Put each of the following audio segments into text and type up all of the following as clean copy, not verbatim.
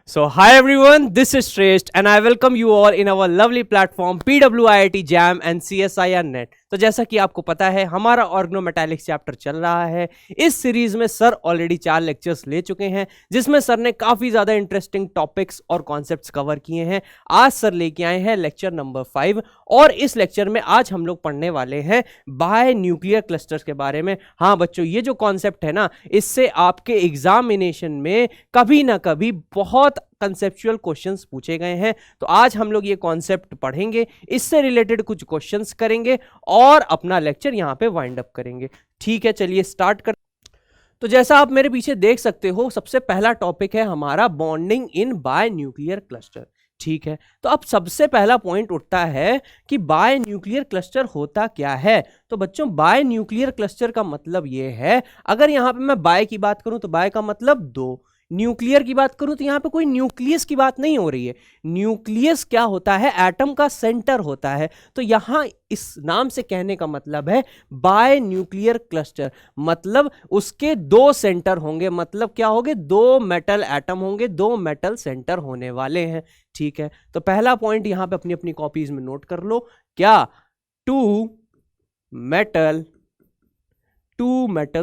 So, hi everyone, this is Shrestha and I welcome you all in our lovely platform PWIIT Jam and CSIR Net. तो जैसा कि आपको पता है हमारा ऑर्गेनोमेटालिक चैप्टर चल रहा है। इस सीरीज में सर ऑलरेडी 4 लेक्चर्स ले चुके हैं जिसमें सर ने काफ़ी ज़्यादा इंटरेस्टिंग टॉपिक्स और कॉन्सेप्ट्स कवर किए हैं। आज सर लेके आए हैं लेक्चर नंबर 5 और इस लेक्चर में आज हम लोग पढ़ने वाले हैं बाय न्यूक्लियर क्लस्टर्स के बारे में। हाँ बच्चों, ये जो कॉन्सेप्ट है ना, इससे आपके एग्जामिनेशन में कभी ना कभी बहुत कंसेप्चुअल क्वेश्चंस पूछे गए हैं। तो आज हम लोग ये कॉन्सेप्ट पढ़ेंगे, इससे रिलेटेड कुछ क्वेश्चंस करेंगे और अपना लेक्चर यहाँ पे वाइंड अप करेंगे। ठीक है, चलिए स्टार्ट कर। तो जैसा आप मेरे पीछे देख सकते हो, सबसे पहला टॉपिक है हमारा bonding in by nuclear cluster. ठीक है, तो अब सबसे पहला पॉइंट उठता है कि बाय न्यूक्लियर क्लस्टर होता क्या है। तो बच्चों, बाय न्यूक्लियर क्लस्टर का मतलब ये है, अगर यहां पे मैं बाय की बात करूं तो बाय का मतलब दो, न्यूक्लियर की बात करूं तो यहां पे कोई न्यूक्लियस की बात नहीं हो रही है। न्यूक्लियस क्या होता है? एटम का सेंटर होता है। तो यहां इस नाम से कहने का मतलब है बाय न्यूक्लियर क्लस्टर, मतलब उसके दो सेंटर होंगे। मतलब क्या होंगे? दो मेटल एटम होंगे, दो मेटल सेंटर होने वाले हैं। ठीक है, तो पहला पॉइंट यहां पे अपनी अपनी कॉपीज में नोट कर लो। क्या? Two metal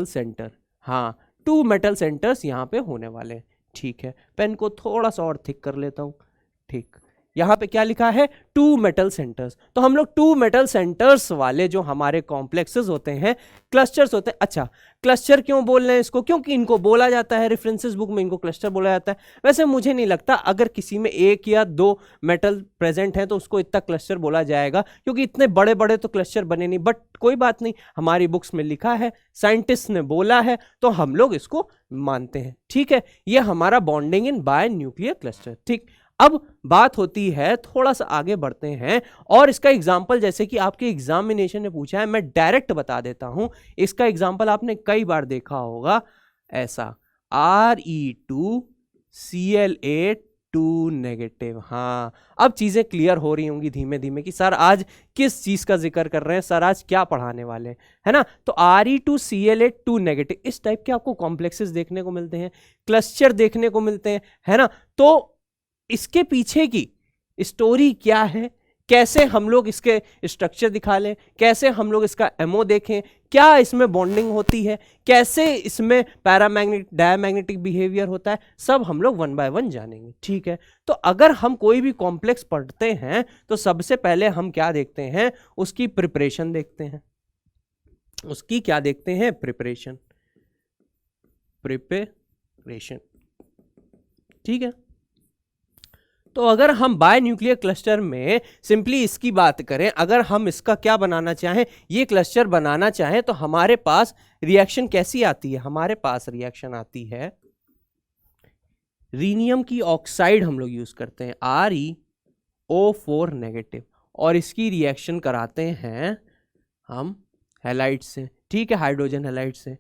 centre. हाँ, 2 मेटल सेंटर्स यहां पे होने वाले हैं। ठीक है, पेन को थोड़ा सा और थिक कर लेता हूं। ठीक, यहां पे क्या लिखा है? 2 मेटल सेंटर्स। तो हम लोग 2 मेटल सेंटर्स वाले जो हमारे कॉम्प्लेक्सेस होते हैं, क्लस्टर्स होते हैं। अच्छा, क्लस्टर क्यों बोल रहे हैं इसको? क्योंकि इनको बोला जाता है, रेफरेंसेस बुक में इनको क्लस्टर बोला जाता है। वैसे मुझे नहीं लगता अगर किसी में 1 या 2 मेटल प्रेजेंट है तो उसको इतना क्लस्टर बोला जाएगा, क्योंकि इतने बड़े बड़े तो क्लस्टर बने नहीं। बट कोई बात नहीं, हमारी बुक्स में लिखा है, साइंटिस्ट ने बोला है, तो हम लोग इसको मानते हैं। ठीक है, ये हमारा bonding in by nuclear cluster. ठीक, अब बात होती है, थोड़ा सा आगे बढ़ते हैं और इसका एग्जाम्पल, जैसे कि आपके एग्जामिनेशन में पूछा है, मैं डायरेक्ट बता देता हूं। इसका एग्जाम्पल आपने कई बार देखा होगा, ऐसा Re2Cl8 नेगेटिव। हाँ, अब चीजें क्लियर हो रही होंगी धीमे धीमे कि सर आज किस चीज का जिक्र कर रहे हैं, सर आज क्या पढ़ाने वाले हैं, है ना। तो Re2Cl8 नेगेटिव, इस टाइप के आपको कॉम्प्लेक्सेस देखने को मिलते हैं, क्लस्टर देखने को मिलते हैं, है ना। तो इसके पीछे की स्टोरी क्या है, कैसे हम लोग इसके स्ट्रक्चर दिखा लें, कैसे हम लोग इसका एमओ देखें, क्या इसमें बॉन्डिंग होती है, कैसे इसमें पैरामैग्नेटिक डायमैग्नेटिक बिहेवियर होता है, सब हम लोग 1 बाय 1 जानेंगे। ठीक है, तो अगर हम कोई भी कॉम्प्लेक्स पढ़ते हैं तो सबसे पहले हम क्या देखते हैं? उसकी प्रिपरेशन देखते हैं। उसकी क्या देखते हैं? प्रिपरेशन। ठीक है, तो अगर हम बाय न्यूक्लियर क्लस्टर में सिंपली इसकी बात करें, अगर हम इसका क्या बनाना चाहें, ये क्लस्टर बनाना चाहें, तो हमारे पास रिएक्शन कैसी आती है? हमारे पास रिएक्शन आती है, रीनियम की ऑक्साइड हम लोग यूज करते हैं, ReO4 नेगेटिव, और इसकी रिएक्शन कराते हैं हम हैलाइड से। ठीक है, हाइड्रोजन हैलाइड से,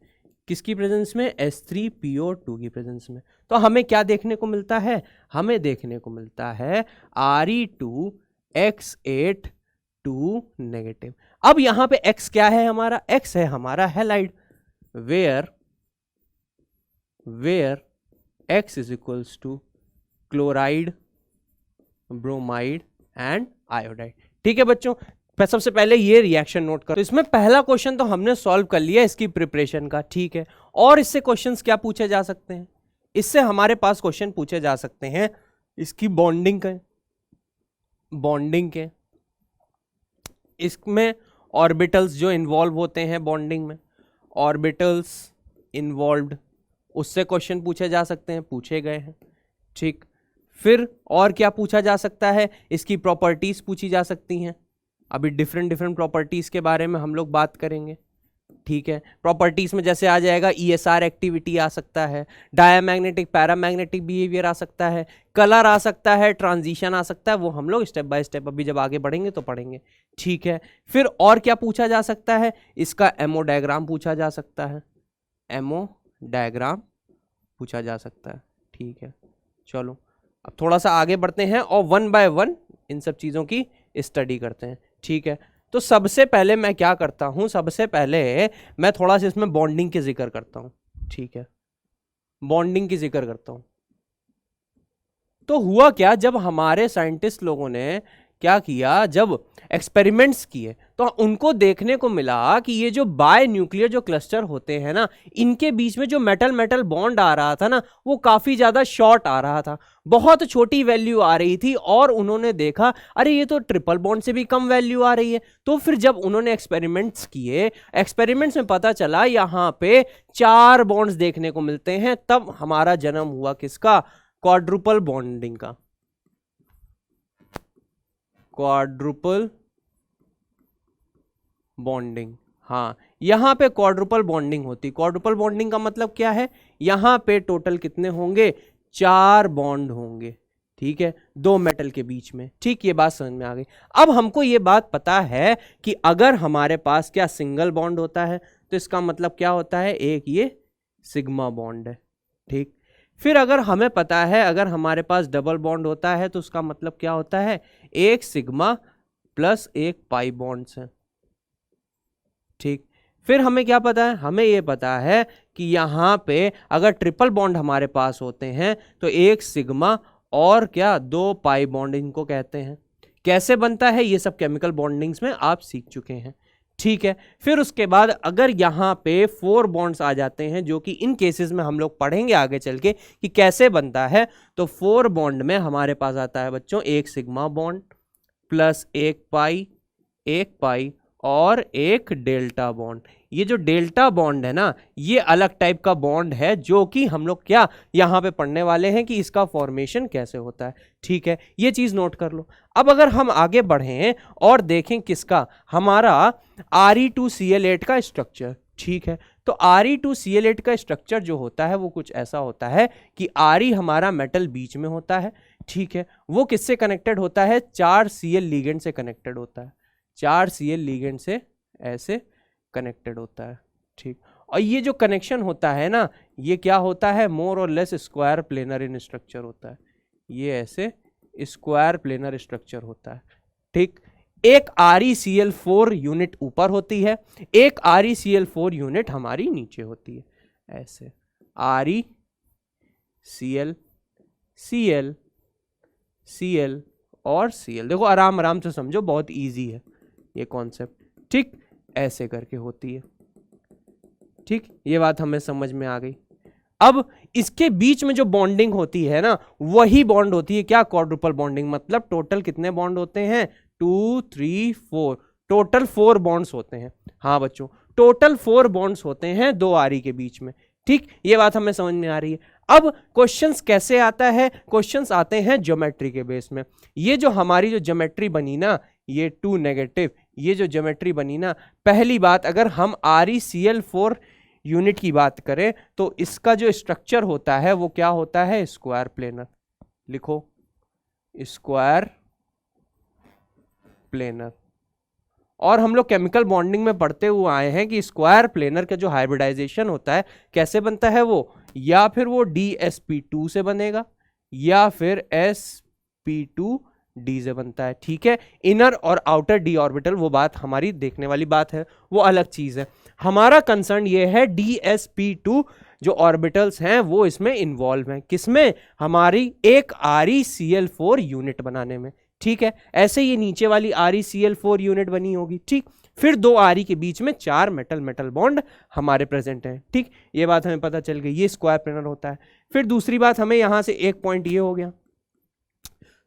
किसकी प्रेजेंस में? H3PO2 की प्रेजेंस में। तो हमें क्या देखने को मिलता है? हमें देखने को मिलता है Re2X8 नेगेटिव। अब यहां पे X क्या है? हमारा X है हमारा halide, where X is equals to chloride, bromide and iodide. ठीक है बच्चों, सबसे पहले ये रिएक्शन नोट करो। तो इसमें पहला क्वेश्चन तो हमने सॉल्व कर लिया इसकी प्रिपरेशन का। ठीक है, और इससे क्वेश्चंस क्या पूछे जा सकते हैं? इससे हमारे पास क्वेश्चन पूछे जा सकते हैं इसकी बॉन्डिंग के, इसमें ऑर्बिटल्स जो इन्वॉल्व होते हैं बॉन्डिंग में, ऑर्बिटल्स इन्वॉल्व्ड, उससे क्वेश्चन पूछे जा सकते हैं, पूछे गए हैं। ठीक, फिर और क्या पूछा जा सकता है? इसकी प्रॉपर्टीज पूछी जा सकती हैं। अभी डिफरेंट प्रॉपर्टीज के बारे में हम लोग बात करेंगे। ठीक है, प्रॉपर्टीज में जैसे आ जाएगा ESR एक्टिविटी आ सकता है, डायमैग्नेटिक पैरामैग्नेटिक बिहेवियर आ सकता है, कलर आ सकता है, ट्रांजिशन आ सकता है। वो हम लोग स्टेप बाय स्टेप अभी जब आगे बढ़ेंगे तो पढ़ेंगे। ठीक है, फिर और क्या पूछा जा सकता है? इसका एमओ डायग्राम पूछा जा सकता है, एमओ डायग्राम पूछा जा सकता है। ठीक है, चलो अब थोड़ा सा आगे बढ़ते हैं और 1 बाय 1 इन सब चीज़ों की स्टडी करते हैं। ठीक है, तो सबसे पहले मैं क्या करता हूं? सबसे पहले मैं थोड़ा सा इसमें बॉन्डिंग की जिक्र करता हूं। ठीक है, बॉन्डिंग की जिक्र करता हूं। तो हुआ क्या, जब हमारे साइंटिस्ट लोगों ने क्या किया, जब एक्सपेरिमेंट्स किए तो उनको देखने को मिला कि ये जो बाय न्यूक्लियर जो क्लस्टर होते हैं ना, इनके बीच में जो मेटल मेटल बॉन्ड आ रहा था ना, वो काफी ज्यादा शॉर्ट आ रहा था, बहुत छोटी वैल्यू आ रही थी। और उन्होंने देखा अरे ये तो ट्रिपल बॉन्ड से भी कम वैल्यू आ रही है। तो फिर जब उन्होंने एक्सपेरिमेंट्स किए, एक्सपेरिमेंट्स में पता चला यहाँ पे 4 बॉन्ड्स देखने को मिलते हैं। तब हमारा जन्म हुआ किसका, क्वाड्रुपल बॉन्डिंग का, क्वाड्रुपल बॉन्डिंग। हाँ, यहां पे क्वाड्रुपल बॉन्डिंग होती। क्वाड्रुपल बॉन्डिंग का मतलब क्या है, यहां पे टोटल कितने होंगे, 4 बॉन्ड होंगे, ठीक है, 2 मेटल के बीच में। ठीक, ये बात समझ में आ गई। अब हमको ये बात पता है कि अगर हमारे पास क्या सिंगल बॉन्ड होता है तो इसका मतलब क्या होता है, एक ये सिग्मा बॉन्ड है। ठीक, फिर अगर हमें पता है अगर हमारे पास डबल बॉन्ड होता है तो उसका मतलब क्या होता है, एक सिग्मा प्लस एक पाई बॉन्ड्स है। ठीक, फिर हमें क्या पता है, हमें ये पता है कि यहां पे अगर ट्रिपल बॉन्ड हमारे पास होते हैं तो एक सिग्मा और क्या 2 पाई बॉन्ड इनको कहते हैं। कैसे बनता है ये सब केमिकल बॉन्डिंग्स में आप सीख चुके हैं। ठीक है, फिर उसके बाद अगर यहाँ पे 4 बॉन्ड्स आ जाते हैं, जो कि इन केसेस में हम लोग पढ़ेंगे आगे चल के कि कैसे बनता है, तो 4 बॉन्ड में हमारे पास आता है बच्चों एक सिग्मा बॉन्ड प्लस एक पाई और एक डेल्टा बॉन्ड। ये जो डेल्टा बॉन्ड है ना, ये अलग टाइप का बॉन्ड है जो कि हम लोग क्या यहाँ पे पढ़ने वाले हैं कि इसका फॉर्मेशन कैसे होता है। ठीक है, ये चीज नोट कर लो। अब अगर हम आगे बढ़ें और देखें किसका, हमारा Re2Cl8 का स्ट्रक्चर। ठीक है, तो Re2Cl8 का स्ट्रक्चर जो होता है वो कुछ ऐसा होता है कि Re हमारा मेटल बीच में होता है। ठीक है, वो किससे कनेक्टेड होता है, 4 Cl लिगेंड से कनेक्टेड होता है, 4 Cl लिगेंड से ऐसे कनेक्टेड होता है। ठीक, और ये जो कनेक्शन होता है ना, ये क्या होता है, मोर और लेस स्क्वायर प्लेनर इन स्ट्रक्चर होता है। ये ऐसे स्क्वायर प्लेनर स्ट्रक्चर होता है। ठीक, एक ReCl4 यूनिट ऊपर होती है, एक ReCl4 यूनिट हमारी नीचे होती है। ऐसे ReCl, Cl, Cl और Cl। देखो आराम आराम से समझो, बहुत इजी है ये कॉन्सेप्ट। ठीक, ऐसे करके होती है। ठीक, ये बात हमें समझ में आ गई। अब इसके बीच में जो बॉन्डिंग होती है ना, वही बॉन्ड होती है क्या, क्वाड्रुपल बॉन्डिंग। मतलब टोटल कितने बॉन्ड होते हैं, 2 3 4, टोटल 4 बॉन्ड्स होते हैं। हाँ बच्चों, टोटल 4 बॉन्ड्स होते हैं 2 आरी के बीच में। ठीक, ये बात हमें समझ में आ रही है। अब क्वेश्चंस कैसे आता है, क्वेश्चंस आते हैं ज्योमेट्री के बेस में। ये जो हमारी जो ज्योमेट्री बनी ना, ये 2 नेगेटिव, ये जो ज्योमेट्री बनी ना, पहली बात अगर हम ReCl4 यूनिट की बात करें तो इसका जो स्ट्रक्चर होता है वो क्या होता है, स्क्वायर प्लेनर। लिखो स्क्वायर प्लेनर। और हम लोग केमिकल बॉन्डिंग में पढ़ते हुए आए हैं कि स्क्वायर प्लेनर का जो हाइब्रिडाइजेशन होता है कैसे बनता है वो, या फिर वो DsP2 से बनेगा या फिर sp2d से बनता है। ठीक है, इनर और आउटर d ऑर्बिटल वो बात हमारी देखने वाली बात है, वो अलग चीज है। हमारा कंसर्न ये है DsP2 जो ऑर्बिटल्स हैं वो इसमें इन्वॉल्व हैं, किसमें, हमारी एक ReCl4 यूनिट बनाने में। ठीक है, ऐसे ये नीचे वाली ReCl4 यूनिट बनी होगी। ठीक, फिर 2 Re के बीच में 4 मेटल मेटल बॉन्ड हमारे प्रेजेंट हैं। ठीक, ये बात हमें पता चल गई, ये स्क्वायर प्लेनर होता है। फिर दूसरी बात, हमें यहां से एक पॉइंट ये हो गया।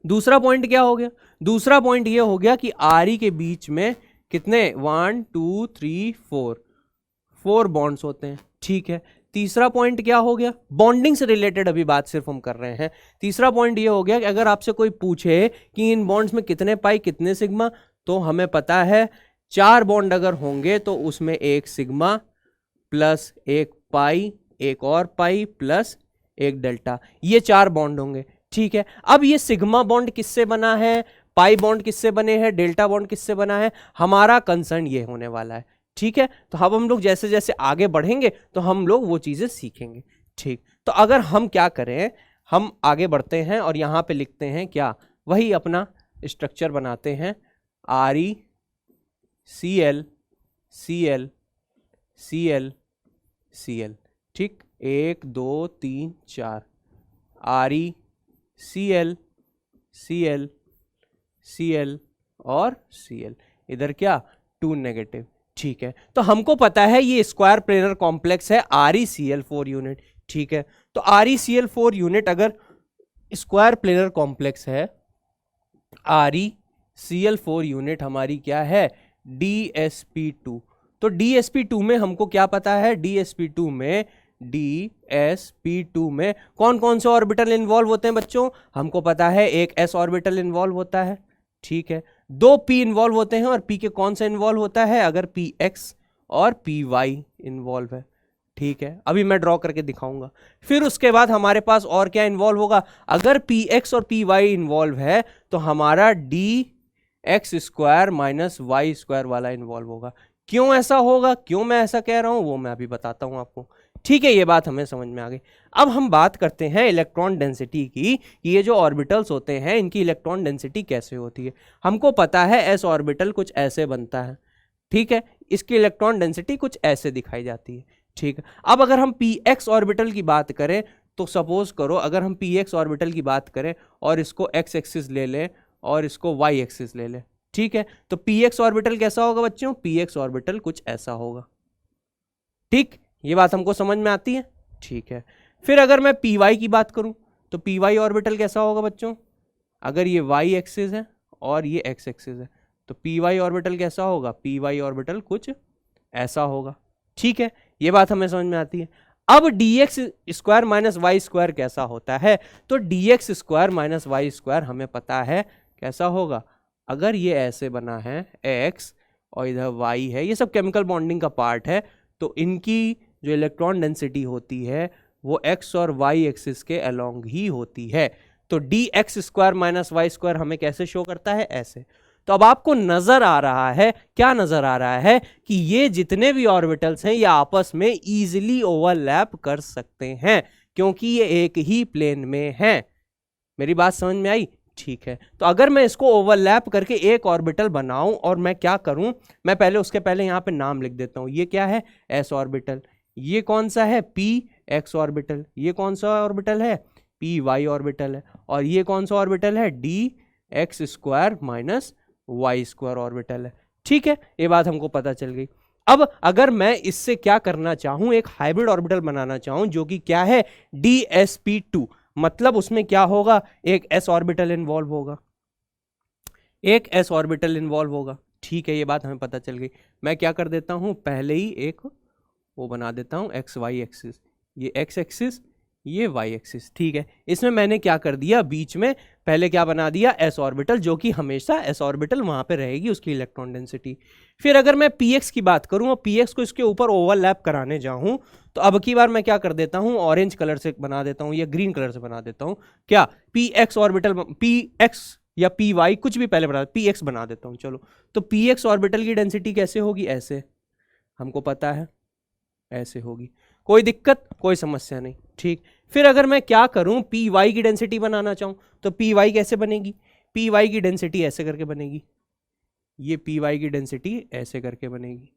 दूसरा पॉइंट क्या हो गया, दूसरा पॉइंट ये हो गया कि Re के बीच में कितने 1 2 3 4 बॉन्ड्स होते हैं। ठीक है, तीसरा पॉइंट क्या हो गया, बॉन्डिंग से रिलेटेड अभी बात सिर्फ हम कर रहे हैं। तीसरा पॉइंट ये हो गया कि अगर आपसे कोई पूछे कि इन बॉन्ड्स में कितने पाई कितने सिग्मा, तो हमें पता है 4 बॉन्ड अगर होंगे तो उसमें एक सिग्मा प्लस एक पाई, एक और पाई प्लस एक डेल्टा, ये 4 बॉन्ड होंगे। ठीक है, अब ये सिग्मा बॉन्ड किससे बना है, पाई बॉन्ड किससे बने हैं, डेल्टा बॉन्ड किससे बना है, हमारा कंसर्न ये होने वाला है। ठीक है, तो अब हम लोग जैसे जैसे आगे बढ़ेंगे तो हम लोग वो चीजें सीखेंगे। ठीक, तो अगर हम क्या करें, हम आगे बढ़ते हैं और यहां पे लिखते हैं क्या, वही अपना स्ट्रक्चर बनाते हैं ReCl, Cl, Cl, Cl। ठीक, 1 2 3 4 ReCl, Cl Cl Cl और Cl, इधर क्या 2 नेगेटिव। ठीक है, तो हमको पता है ये स्क्वायर प्लेनर कॉम्प्लेक्स है ReCl4 यूनिट। ठीक है, तो ReCl4 यूनिट अगर स्क्वायर प्लेनर कॉम्प्लेक्स है, ReCl4 यूनिट हमारी क्या है DsP2। तो DsP2 में हमको क्या पता है, DsP2 में कौन कौन से ऑर्बिटल इन्वॉल्व होते हैं बच्चों, हमको पता है एक s ऑर्बिटल इन्वॉल्व होता है। ठीक है, 2 p इन्वॉल्व होते हैं, और p के कौन सा इन्वॉल्व होता है, अगर px और py इन्वॉल्व है। ठीक है, अभी मैं ड्रॉ करके दिखाऊंगा। फिर उसके बाद हमारे पास और क्या इन्वॉल्व होगा, अगर px और py इन्वॉल्व है तो हमारा dx² - y² वाला इन्वॉल्व होगा। क्यों ऐसा होगा, क्यों मैं ऐसा कह रहा हूं, वो मैं अभी बताता हूं आपको। ठीक है, ये बात हमें समझ में आ गई। अब हम बात करते हैं इलेक्ट्रॉन डेंसिटी की, कि ये जो ऑर्बिटल्स होते हैं इनकी इलेक्ट्रॉन डेंसिटी कैसे होती है। हमको पता है s ऑर्बिटल कुछ ऐसे बनता है। ठीक है, इसकी इलेक्ट्रॉन डेंसिटी कुछ ऐसे दिखाई जाती है। ठीक है, अब अगर हम px ऑर्बिटल की बात करें, तो सपोज करो अगर हम px ऑर्बिटल की बात करें और इसको x एक्सिस ले लें और इसको y एक्सिस ले लें। ठीक है, तो px ऑर्बिटल कैसा होगा बच्चों, px ऑर्बिटल कुछ ऐसा होगा। ठीक, ये बात हमको समझ में आती है। ठीक है, फिर अगर मैं py की बात करूं तो py ऑर्बिटल कैसा होगा बच्चों, अगर ये y एक्सिस है और ये x एक्सिस है तो py ऑर्बिटल कैसा होगा, py ऑर्बिटल कुछ ऐसा होगा। ठीक है, ये बात हमें समझ में आती है। अब dx² - y² कैसा होता है, तो dx² - y² हमें पता है कैसा होगा, अगर ये ऐसे बना है x और इधर y है, ये सब केमिकल बॉन्डिंग का पार्ट है, तो इनकी जो इलेक्ट्रॉन डेंसिटी होती है वो x और y एक्सिस के अलोंग ही होती है। तो dx² - y² हमें कैसे शो करता है, ऐसे। तो अब आपको नजर आ रहा है, क्या नजर आ रहा है, कि ये जितने भी ऑर्बिटल्स हैं ये आपस में इजीली ओवरलैप कर सकते हैं, क्योंकि ये एक ही प्लेन में हैं। मेरी बात समझ में आई। ठीक है, तो अगर मैं इसको ओवरलैप करके एक ऑर्बिटल बनाऊं, और मैं क्या करूं, मैं पहले उसके पहले यहां पे नाम लिख देता हूं। ये क्या है, s ऑर्बिटल। ये कौन सा है, px ऑर्बिटल। ये कौन सा ऑर्बिटल है, py ऑर्बिटल है। और ये कौन सा ऑर्बिटल है, dx² - y² ऑर्बिटल है। ठीक है, ये बात हमको पता चल गई। अब अगर मैं इससे क्या करना चाहूं, एक हाइब्रिड ऑर्बिटल बनाना चाहूं, जो कि क्या है dsp2, मतलब उसमें क्या होगा, एक s ऑर्बिटल इन्वॉल्व होगा, एक s ऑर्बिटल इन्वॉल्व होगा। ठीक है, ये बात हमें पता चल गई। मैं क्या कर देता हूं, पहले ही एक वो बना देता हूं x y एक्सिस, ये x एक्सिस, ये y एक्सिस। ठीक है, इसमें मैंने क्या कर दिया, बीच में पहले क्या बना दिया, s ऑर्बिटल, जो कि हमेशा s ऑर्बिटल वहां पे रहेगी, उसकी इलेक्ट्रॉन डेंसिटी। फिर अगर मैं px की बात करूं और px को इसके ऊपर ओवरलैप कराने जाऊं, तो अब की बार मैं क्या कर देता हूं, ऑरेंज कलर से बना देता हूं या ग्रीन कलर से बना देता हूं, क्या px ऑर्बिटल, px या py कुछ भी पहले बना, px बना देता हूं। चलो, तो px ऑर्बिटल की डेंसिटी कैसे होगी, ऐसे, हमको पता है ऐसे होगी। कोई दिक्कत, कोई समस्या नहीं। ठीक, फिर अगर मैं क्या करूं, py की डेंसिटी बनाना चाहूं, तो py कैसे बनेगी, py की डेंसिटी ऐसे करके बनेगी, ये py की डेंसिटी ऐसे करके बनेगी।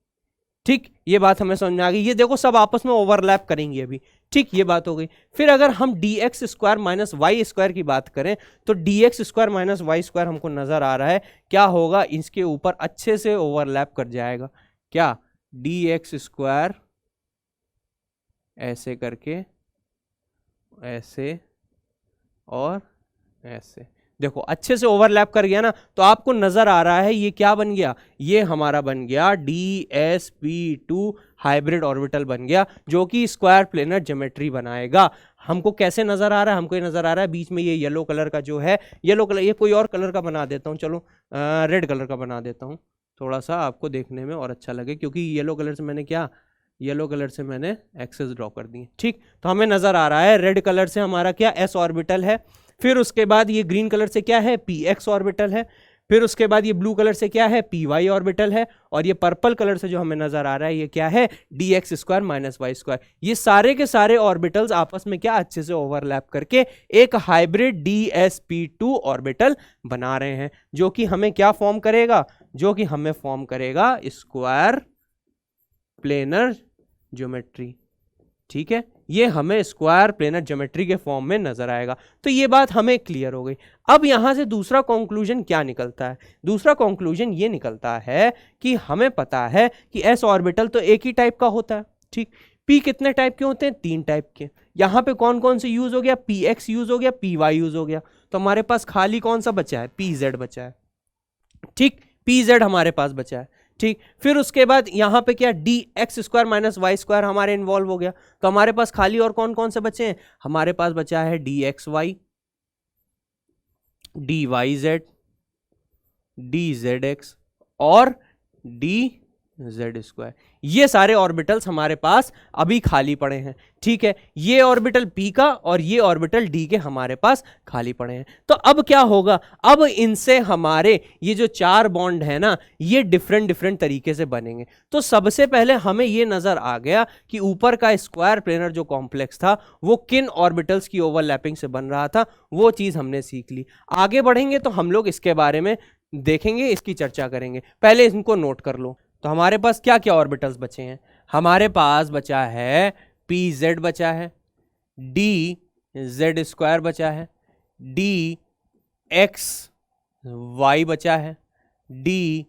ठीक, ये बात हमें समझ में आ गई। ये देखो सब आपस में ओवरलैप करेंगी अभी। ठीक, ये बात हो गई। फिर अगर हम dx² - y² की बात करें, तो dx² - y² हमको नजर आ रहा है क्या होगा, इसके ऊपर अच्छे से ओवरलैप कर जाएगा। क्या, dx² ऐसे करके, ऐसे और ऐसे, देखो अच्छे से ओवरलैप कर गया ना, तो आपको नजर आ रहा है ये क्या बन गया, ये हमारा बन गया dsp2 हाइब्रिड ऑर्बिटल बन गया, जो कि स्क्वायर प्लेनर ज्योमेट्री बनाएगा। हमको कैसे नजर आ रहा है, हमको ये नजर आ रहा है बीच में ये येलो कलर का जो है, येलो कलर, ये कोई और कलर का बना देता हूँ, चलो रेड कलर का बना देता हूँ, थोड़ा सा आपको देखने में और अच्छा लगे, क्योंकि येलो कलर से मैंने क्या, येलो कलर से मैंने एक्सेस ड्रॉ कर दी। ठीक, तो हमें नजर आ रहा है रेड कलर से हमारा क्या, s ऑर्बिटल है। फिर उसके बाद ये ग्रीन कलर से क्या है, px ऑर्बिटल है। फिर उसके बाद ये ब्लू कलर से क्या है, py ऑर्बिटल है। और ये पर्पल कलर से जो हमें नजर आ रहा है ये क्या है, dx² - y²। ये सारे के सारे ऑर्बिटल्स आपस में क्या, अच्छे से ओवरलैप करके एक हाइब्रिड dsp2 ऑर्बिटल बना रहे हैं, जो कि हमें क्या फॉर्म करेगा, जो कि हमें फॉर्म करेगा स्क्वायर प्लेनर ज्योमेट्री। ठीक है, ये हमें स्क्वायर प्लेनर ज्योमेट्री के फॉर्म में नजर आएगा। तो ये बात हमें क्लियर हो गई। अब यहां से दूसरा कंक्लूजन क्या निकलता है? दूसरा कंक्लूजन ये निकलता है कि हमें पता है कि एस ऑर्बिटल तो एक ही टाइप का होता है, ठीक। पी कितने टाइप के होते हैं? 3 टाइप के। यहां पे कौन कौन से यूज हो गया? पी एक्स यूज हो गया, पी वाई यूज हो गया। तो हमारे पास खाली कौन सा बचा है? पी जेड बचा है, ठीक। पी जेड हमारे पास बचा है, ठीक। फिर उसके बाद यहां पे क्या? D x square minus y square हमारे इन्वॉल्व हो गया। तो हमारे पास खाली और कौन कौन से बचे हैं? हमारे पास बचा है d x y, d y z, d z x और डी जेड स्क्वायर। ये सारे ऑर्बिटल्स हमारे पास अभी खाली पड़े हैं, ठीक है। ये ऑर्बिटल पी का और ये ऑर्बिटल डी के हमारे पास खाली पड़े हैं। तो अब क्या होगा? अब इनसे हमारे ये जो 4 बॉन्ड है ना, ये डिफरेंट डिफरेंट तरीके से बनेंगे। तो सबसे पहले हमें ये नजर आ गया कि ऊपर का स्क्वायर प्लेनर जो कॉम्प्लेक्स था वो किन ऑर्बिटल्स की ओवरलैपिंग से बन रहा था, वो चीज हमने सीख ली। आगे बढ़ेंगे तो हम लोग इसके बारे में देखेंगे, इसकी चर्चा करेंगे। पहले इनको नोट कर लो। तो हमारे पास क्या क्या ऑर्बिटल्स बचे हैं? हमारे पास बचा है पी जेड बचा है, डी जेड स्क्वायर बचा है, डी एक्स वाई बचा है, डी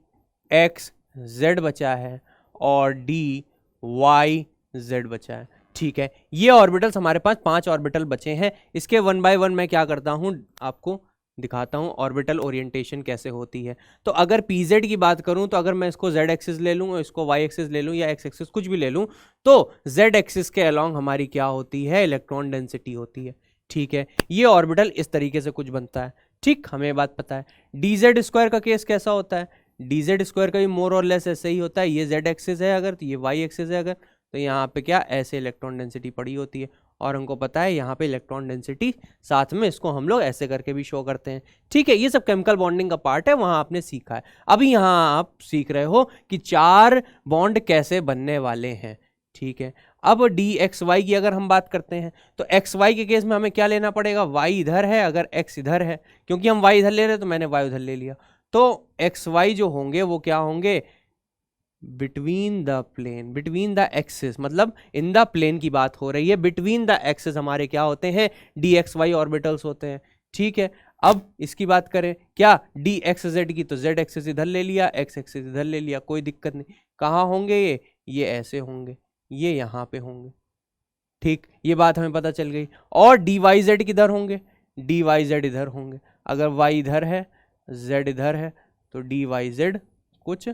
एक्स जेड बचा है और डी वाई जेड बचा है, ठीक है। ये ऑर्बिटल्स हमारे पास 5 ऑर्बिटल बचे हैं। इसके 1 बाय 1 मैं क्या करता हूं, आपको दिखाता हूं ऑर्बिटल ओरिएंटेशन कैसे होती है। तो अगर pz की बात करूं तो अगर मैं इसको z एक्सिस ले लूं, इसको y एक्सिस ले लूं या x एक्सिस कुछ भी ले लूं, तो z एक्सिस के अलोंग हमारी क्या होती है? इलेक्ट्रॉन डेंसिटी होती है, ठीक है। ये ऑर्बिटल इस तरीके से कुछ बनता है, ठीक। हमें बात पता है। dz स्क्वायर का केस कैसा होता है? dz स्क्वायर का भी मोर और लेस ऐसे ही होता है। ये z एक्सिस है अगर, तो ये y एक्सिस है अगर, तो यहाँ पे क्या ऐसे इलेक्ट्रॉन डेंसिटी पड़ी होती है। और हमको पता है यहाँ पे इलेक्ट्रॉन डेंसिटी साथ में इसको हम लोग ऐसे करके भी शो करते हैं, ठीक है। ये सब केमिकल बॉन्डिंग का पार्ट है, वहां आपने सीखा है। अभी यहाँ आप सीख रहे हो कि 4 बॉन्ड कैसे बनने वाले हैं, ठीक है। अब डी एक्स वाई की अगर हम बात करते हैं तो एक्स वाई के केस में हमें क्या लेना पड़ेगा? वाई इधर है अगर एक्स इधर है, क्योंकि हम वाई इधर ले रहे हैं तो मैंने वाई उधर ले लिया। तो एक्स वाई जो होंगे वो क्या होंगे? Between the plane, between the axis, मतलब इन द प्लेन की बात हो रही है। बिटवीन द एक्सिस हमारे क्या होते हैं? डी एक्स वाई ऑर्बिटल्स होते हैं, ठीक है। अब इसकी बात करें क्या? डी एक्स जेड की, तो जेड एक्सिस इधर ले लिया, एक्स एक्सिस इधर ले लिया, कोई दिक्कत नहीं। कहाँ होंगे ये ऐसे होंगे, ये यहाँ पे होंगे, ठीक। ये बात हमें पता चल गई। और डी वाई जेड किधर होंगे? डी वाई जेड इधर होंगे। अगर वाई इधर है, जेड इधर है, तो डी वाई जेड कुछ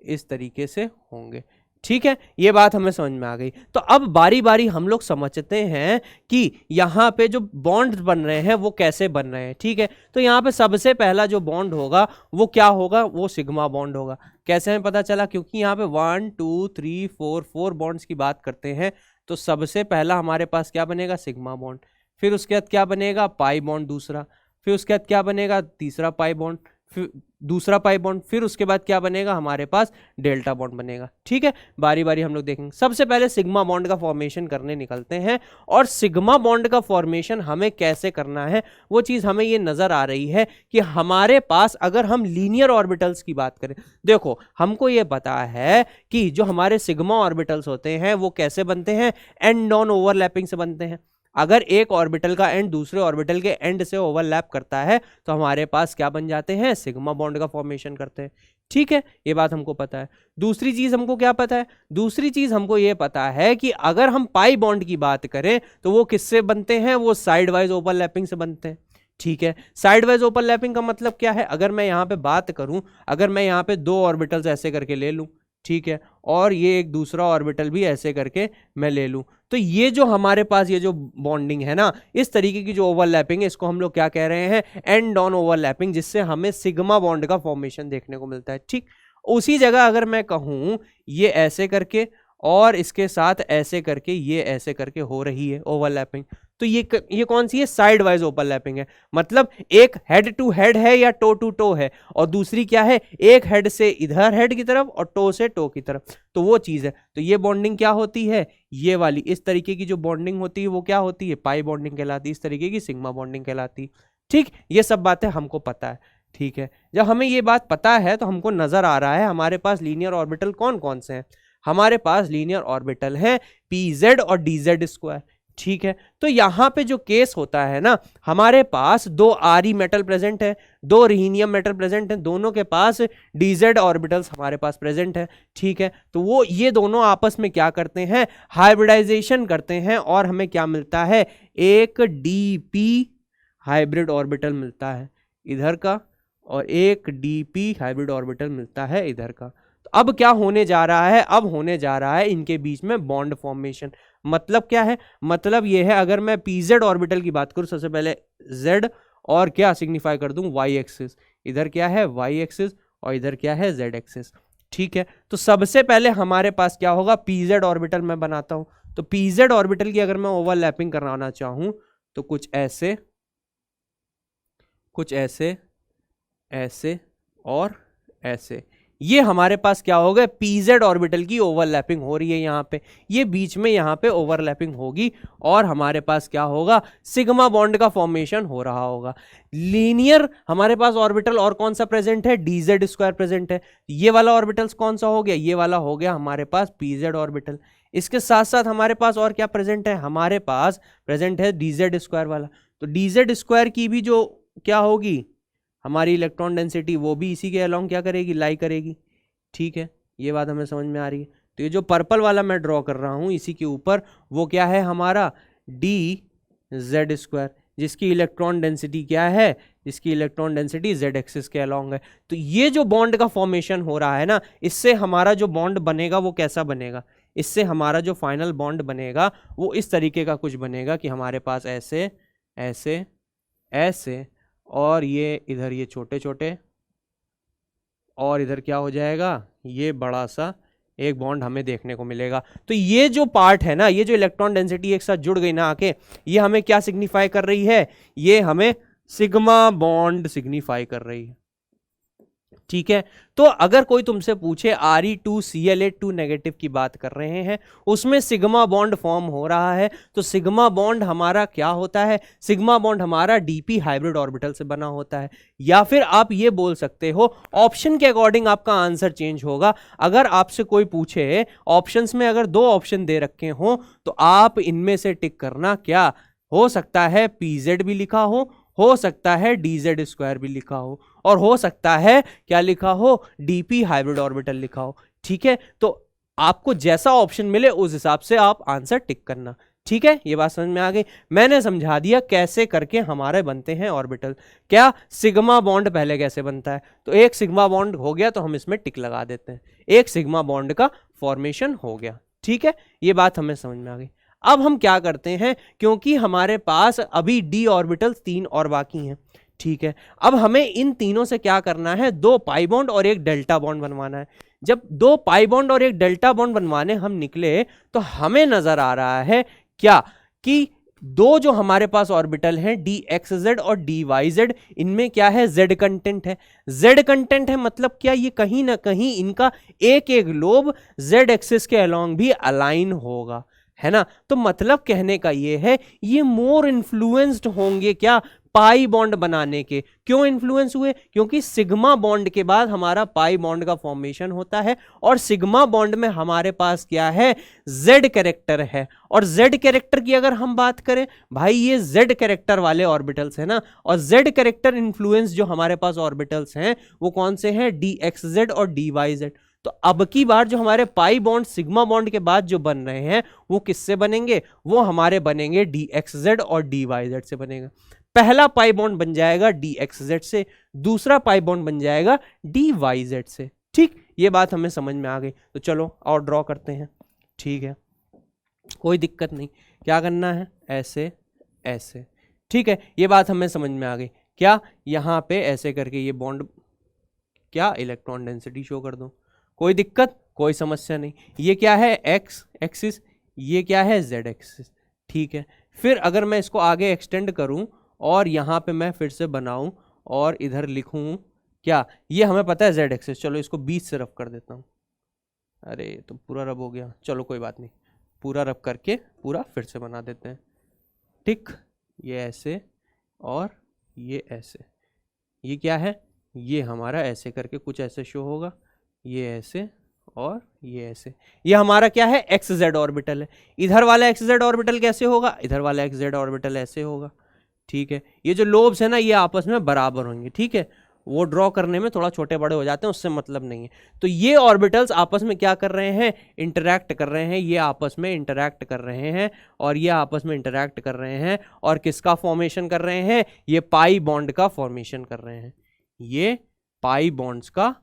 इस तरीके से होंगे, ठीक है। ये बात हमें समझ में आ गई। तो अब बारी बारी हम लोग समझते हैं कि यहाँ पे जो बॉन्ड बन रहे हैं वो कैसे बन रहे हैं, ठीक है। तो यहाँ पे सबसे पहला जो बॉन्ड होगा वो क्या होगा? वो सिग्मा बॉन्ड होगा। कैसे हमें पता चला? क्योंकि यहाँ पे 1 2 3 4 बॉन्ड्स की बात करते हैं, तो सबसे पहला हमारे पास क्या बनेगा? Sigma bond. फिर उसके बाद क्या बनेगा? पाई बॉन्ड दूसरा। फिर उसके बाद क्या बनेगा? तीसरा पाई बॉन्ड, फिर दूसरा पाई बॉन्ड। फिर उसके बाद क्या बनेगा? हमारे पास डेल्टा बॉन्ड बनेगा, ठीक है। बारी बारी हम लोग देखेंगे। सबसे पहले सिग्मा बॉन्ड का फॉर्मेशन करने निकलते हैं, और सिग्मा बॉन्ड का फॉर्मेशन हमें कैसे करना है वो चीज हमें ये नजर आ रही है कि हमारे पास अगर हम लीनियर ऑर्बिटल्स की बात करें, देखो हमको ये पता है कि जो हमारे सिग्मा ऑर्बिटल्स होते हैं वो कैसे बनते हैं? एंड नॉन ओवरलैपिंग से बनते हैं। अगर एक ऑर्बिटल का एंड दूसरे ऑर्बिटल के एंड से ओवरलैप करता है तो हमारे पास क्या बन जाते हैं? सिग्मा बॉन्ड का फॉर्मेशन करते हैं, ठीक है। ये बात हमको पता है। दूसरी चीज हमको क्या पता है? दूसरी चीज हमको ये पता है कि अगर हम पाई बॉन्ड की बात करें तो वो किससे बनते हैं? वो साइड वाइज ओवरलैपिंग से बनते हैं, ठीक है। साइड वाइज ओवरलैपिंग का मतलब क्या है? अगर मैं यहाँ पे बात करूं, अगर मैं यहाँ पे 2 ऑर्बिटल्स ऐसे करके ले लूं, ठीक है, और ये एक दूसरा ऑर्बिटल भी ऐसे करके मैं ले लूं, तो ये जो हमारे पास ये जो बॉन्डिंग है ना, इस तरीके की जो ओवरलैपिंग है, इसको हम लोग क्या कह रहे हैं? एंड ऑन ओवरलैपिंग, जिससे हमें सिग्मा बॉन्ड का फॉर्मेशन देखने को मिलता है, ठीक। उसी जगह अगर मैं कहूं ये ऐसे करके और इसके साथ ऐसे करके, ये ऐसे करके हो रही है ओवरलैपिंग, तो ये कौन सी है? साइड वाइज ओवरलैपिंग है। मतलब एक हेड टू हेड है या टो टू टो है, और दूसरी क्या है? एक हेड से इधर हेड की तरफ और टो से टो की तरफ, तो वो चीज है। तो ये बॉन्डिंग क्या होती है? ये वाली इस तरीके की जो बॉन्डिंग होती है वो क्या होती है? पाई बॉन्डिंग कहलाती है। इस तरीके की सिग्मा बॉन्डिंग कहलाती है, ठीक। ये सब बातें हमको पता है, ठीक है। जब हमें ये बात पता है तो हमको नजर आ रहा है हमारे पास लीनियर ऑर्बिटल कौन कौन से हैं। हमारे पास लीनियर ऑर्बिटल है पी जेड और डी जेड स्क्वायर, ठीक है, तो यहां पे जो केस होता है ना, हमारे पास दो आरी मेटल प्रेजेंट है, दो रिहीनियम मेटल प्रेजेंट है, दोनों के पास डीजेड ऑर्बिटल्स हमारे पास प्रेजेंट है। ठीक है, तो वो ये दोनों आपस में क्या करते हैं, हाइब्रिडाइजेशन करते हैं, और हमें क्या मिलता है, एक डीपी हाइब्रिड ऑर्बिटल मिलता है इधर का, और एक डीपी हाइब्रिड ऑर्बिटल मिलता है इधर का। तो अब क्या होने जा रहा है, अब होने जा रहा है इनके बीच में बॉन्ड फॉर्मेशन। मतलब क्या है, मतलब ये है, अगर मैं pz ऑर्बिटल की बात करूं, सबसे पहले z और क्या सिग्निफाई कर दूं, y एक्सिस, इधर क्या है y एक्सिस, और इधर क्या है z एक्सिस। ठीक है, तो सबसे पहले हमारे पास क्या होगा, pz ऑर्बिटल मैं बनाता हूं। तो pz ऑर्बिटल की अगर मैं ओवरलैपिंग कराना चाहूं तो कुछ ऐसे, कुछ ऐसे, ऐसे और ऐसे, ये हमारे पास क्या हो गया, pz ऑर्बिटल की ओवरलैपिंग हो रही है यहां पे, ये बीच में यहां पे ओवरलैपिंग होगी, और हमारे पास क्या होगा, सिग्मा बॉन्ड का फॉर्मेशन हो रहा होगा। लीनियर हमारे पास ऑर्बिटल और कौन सा प्रेजेंट है, dz स्क्वायर प्रेजेंट है। ये वाला ऑर्बिटल कौन सा हो गया, ये वाला हो गया हमारे पास pz ऑर्बिटल। इसके साथ साथ हमारे पास और क्या प्रेजेंट है, हमारे पास प्रेजेंट है dz स्क्वायर वाला। तो dz स्क्वायर की भी जो क्या होगी हमारी इलेक्ट्रॉन डेंसिटी, वो भी इसी के अलोंग क्या करेगी, लाई करेगी। ठीक है, ये बात हमें समझ में आ रही है। तो ये जो पर्पल वाला मैं ड्रॉ कर रहा हूं इसी के ऊपर, वो क्या है हमारा dz स्क्वायर, जिसकी इलेक्ट्रॉन डेंसिटी क्या है, जिसकी इलेक्ट्रॉन डेंसिटी z एक्सिस के अलोंग है। तो ये जो बॉन्ड का फॉर्मेशन हो रहा है ना, इससे हमारा जो बॉन्ड बनेगा वो कैसा बनेगा, इससे हमारा जो फाइनल बॉन्ड बनेगा वो इस तरीके का कुछ बनेगा कि हमारे पास ऐसे ऐसे ऐसे, और ये इधर ये छोटे छोटे, और इधर क्या हो जाएगा, ये बड़ा सा एक बॉन्ड हमें देखने को मिलेगा। तो ये जो पार्ट है ना, ये जो इलेक्ट्रॉन डेंसिटी एक साथ जुड़ गई ना आके, ये हमें क्या सिग्निफाई कर रही है, ये हमें सिग्मा बॉन्ड सिग्निफाई कर रही है। ठीक है, तो अगर कोई तुमसे पूछे Re2Cl8 नेगेटिव की बात कर रहे हैं, उसमें सिग्मा बॉन्ड फॉर्म हो रहा है, तो सिग्मा बॉन्ड हमारा क्या होता है, सिग्मा बॉन्ड हमारा डीपी हाइब्रिड ऑर्बिटल से बना होता है। या फिर आप ये बोल सकते हो, ऑप्शन के अकॉर्डिंग आपका आंसर चेंज होगा। अगर आपसे कोई पूछे, ऑप्शंस में अगर दो ऑप्शन दे रखे हो, तो आप इनमें से टिक करना, क्या हो सकता है pz भी लिखा हो सकता है dz स्क्वायर भी लिखा और हो सकता है क्या लिखा हो, dp हाइब्रिड ऑर्बिटल लिखा हो। ठीक है, तो आपको जैसा ऑप्शन मिले उस हिसाब से आप आंसर टिक करना। ठीक है, ये बात समझ में आ गई। मैंने समझा दिया कैसे करके हमारे बनते हैं ऑर्बिटल। क्या सिग्मा बॉन्ड पहले कैसे बनता है, तो एक सिग्मा बॉन्ड हो गया तो हम इसमें टिक लगा देते हैं, एक सिग्मा बॉन्ड का फॉर्मेशन हो गया। ठीक है, ये बात हमें समझ में आ गई। अब हम क्या करते हैं, क्योंकि हमारे पास अभी डी ऑर्बिटल्स 3 और बाकी हैं। ठीक है, अब हमें इन तीनों से क्या करना है, 2 पाई बॉन्ड और एक डेल्टा बॉन्ड बनवाना है। जब 2 पाई बॉन्ड और एक डेल्टा बॉन्ड बनवाने हम निकले, तो हमें नजर आ रहा है क्या कि दो जो हमारे पास ऑर्बिटल हैं dxz और dyz, इनमें क्या है, z कंटेंट है। z कंटेंट है मतलब क्या, ये कहीं ना कहीं इनका एक एक लोब z एक्सिस के अलोंग भी अलाइन होगा, है ना। तो मतलब कहने का ये है, ये मोर इन्फ्लुएंस्ड होंगे क्या, पाई बॉन्ड बनाने के। क्यों इन्फ्लुएंस हुए, क्योंकि सिग्मा बॉन्ड के बाद हमारा पाई बॉन्ड का फॉर्मेशन होता है, और सिग्मा बॉन्ड में हमारे पास क्या है, जेड कैरेक्टर है। और जेड कैरेक्टर की अगर हम बात करें, भाई ये जेड कैरेक्टर वाले ऑर्बिटल्स है ना, और जेड कैरेक्टर इन्फ्लुएंस जो हमारे पास ऑर्बिटल्स हैं वो कौन से हैं, dxz और dyz। तो अब की बार जो हमारे पाई बॉन्ड सिग्मा बॉन्ड के बाद जो बन रहे हैं वो किससे बनेंगे, वो हमारे बनेंगे dxz और dyz से बनेगा। पहला पाई बॉन्ड बन जाएगा dxz से, दूसरा पाई बॉन्ड बन जाएगा dyz से। ठीक, ये बात हमें समझ में आ गई। तो चलो और ड्रॉ करते हैं। ठीक है, कोई दिक्कत नहीं, क्या करना है, ऐसे ऐसे। ठीक है, ये बात हमें समझ में आ गई। क्या यहां पे ऐसे करके ये बॉन्ड, क्या इलेक्ट्रॉन डेंसिटी शो कर दो, कोई दिक्कत, कोई समस्या नहीं। ये क्या है, एक्स एक्सिस, ये क्या है, जेड एक्सिस। ठीक है, फिर अगर मैं इसको आगे एक्सटेंड करूं और यहाँ पे मैं फिर से बनाऊं और इधर लिखूं, क्या ये हमें पता है जेड एक्सिस, चलो इसको बीच से रब कर देता हूं। अरे तो पूरा रब हो गया, चलो कोई बात नहीं, पूरा रब करके पूरा फिर से बना देते हैं। ठीक, ये ऐसे और ये ऐसे, ये क्या है, ये हमारा ऐसे करके कुछ ऐसे शो होगा, ये ऐसे और ये ऐसे, ये हमारा क्या है, एक्स जेड ऑर्बिटल है। इधर वाला एक्स जेड ऑर्बिटल कैसे होगा, इधर वाला एक्स जेड ऑर्बिटल ऐसे होगा, ठीक है। ये जो लोब्स है ना ये आपस में बराबर होंगे, ठीक है। वो ड्रॉ करने में थोड़ा छोटे बड़े हो जाते हैं, उससे मतलब नहीं है। तो ये ऑर्बिटल्स आपस में क्या कर रहे हैं, इंटरैक्ट कर रहे हैं, ये आपस में इंटरैक्ट कर रहे हैं और ये आपस में इंटरैक्ट कर रहे हैं, और किसका फॉर्मेशन कर रहे हैं, ये पाई बॉन्ड का फॉर्मेशन कर रहे हैं, ये पाई बॉन्ड्स का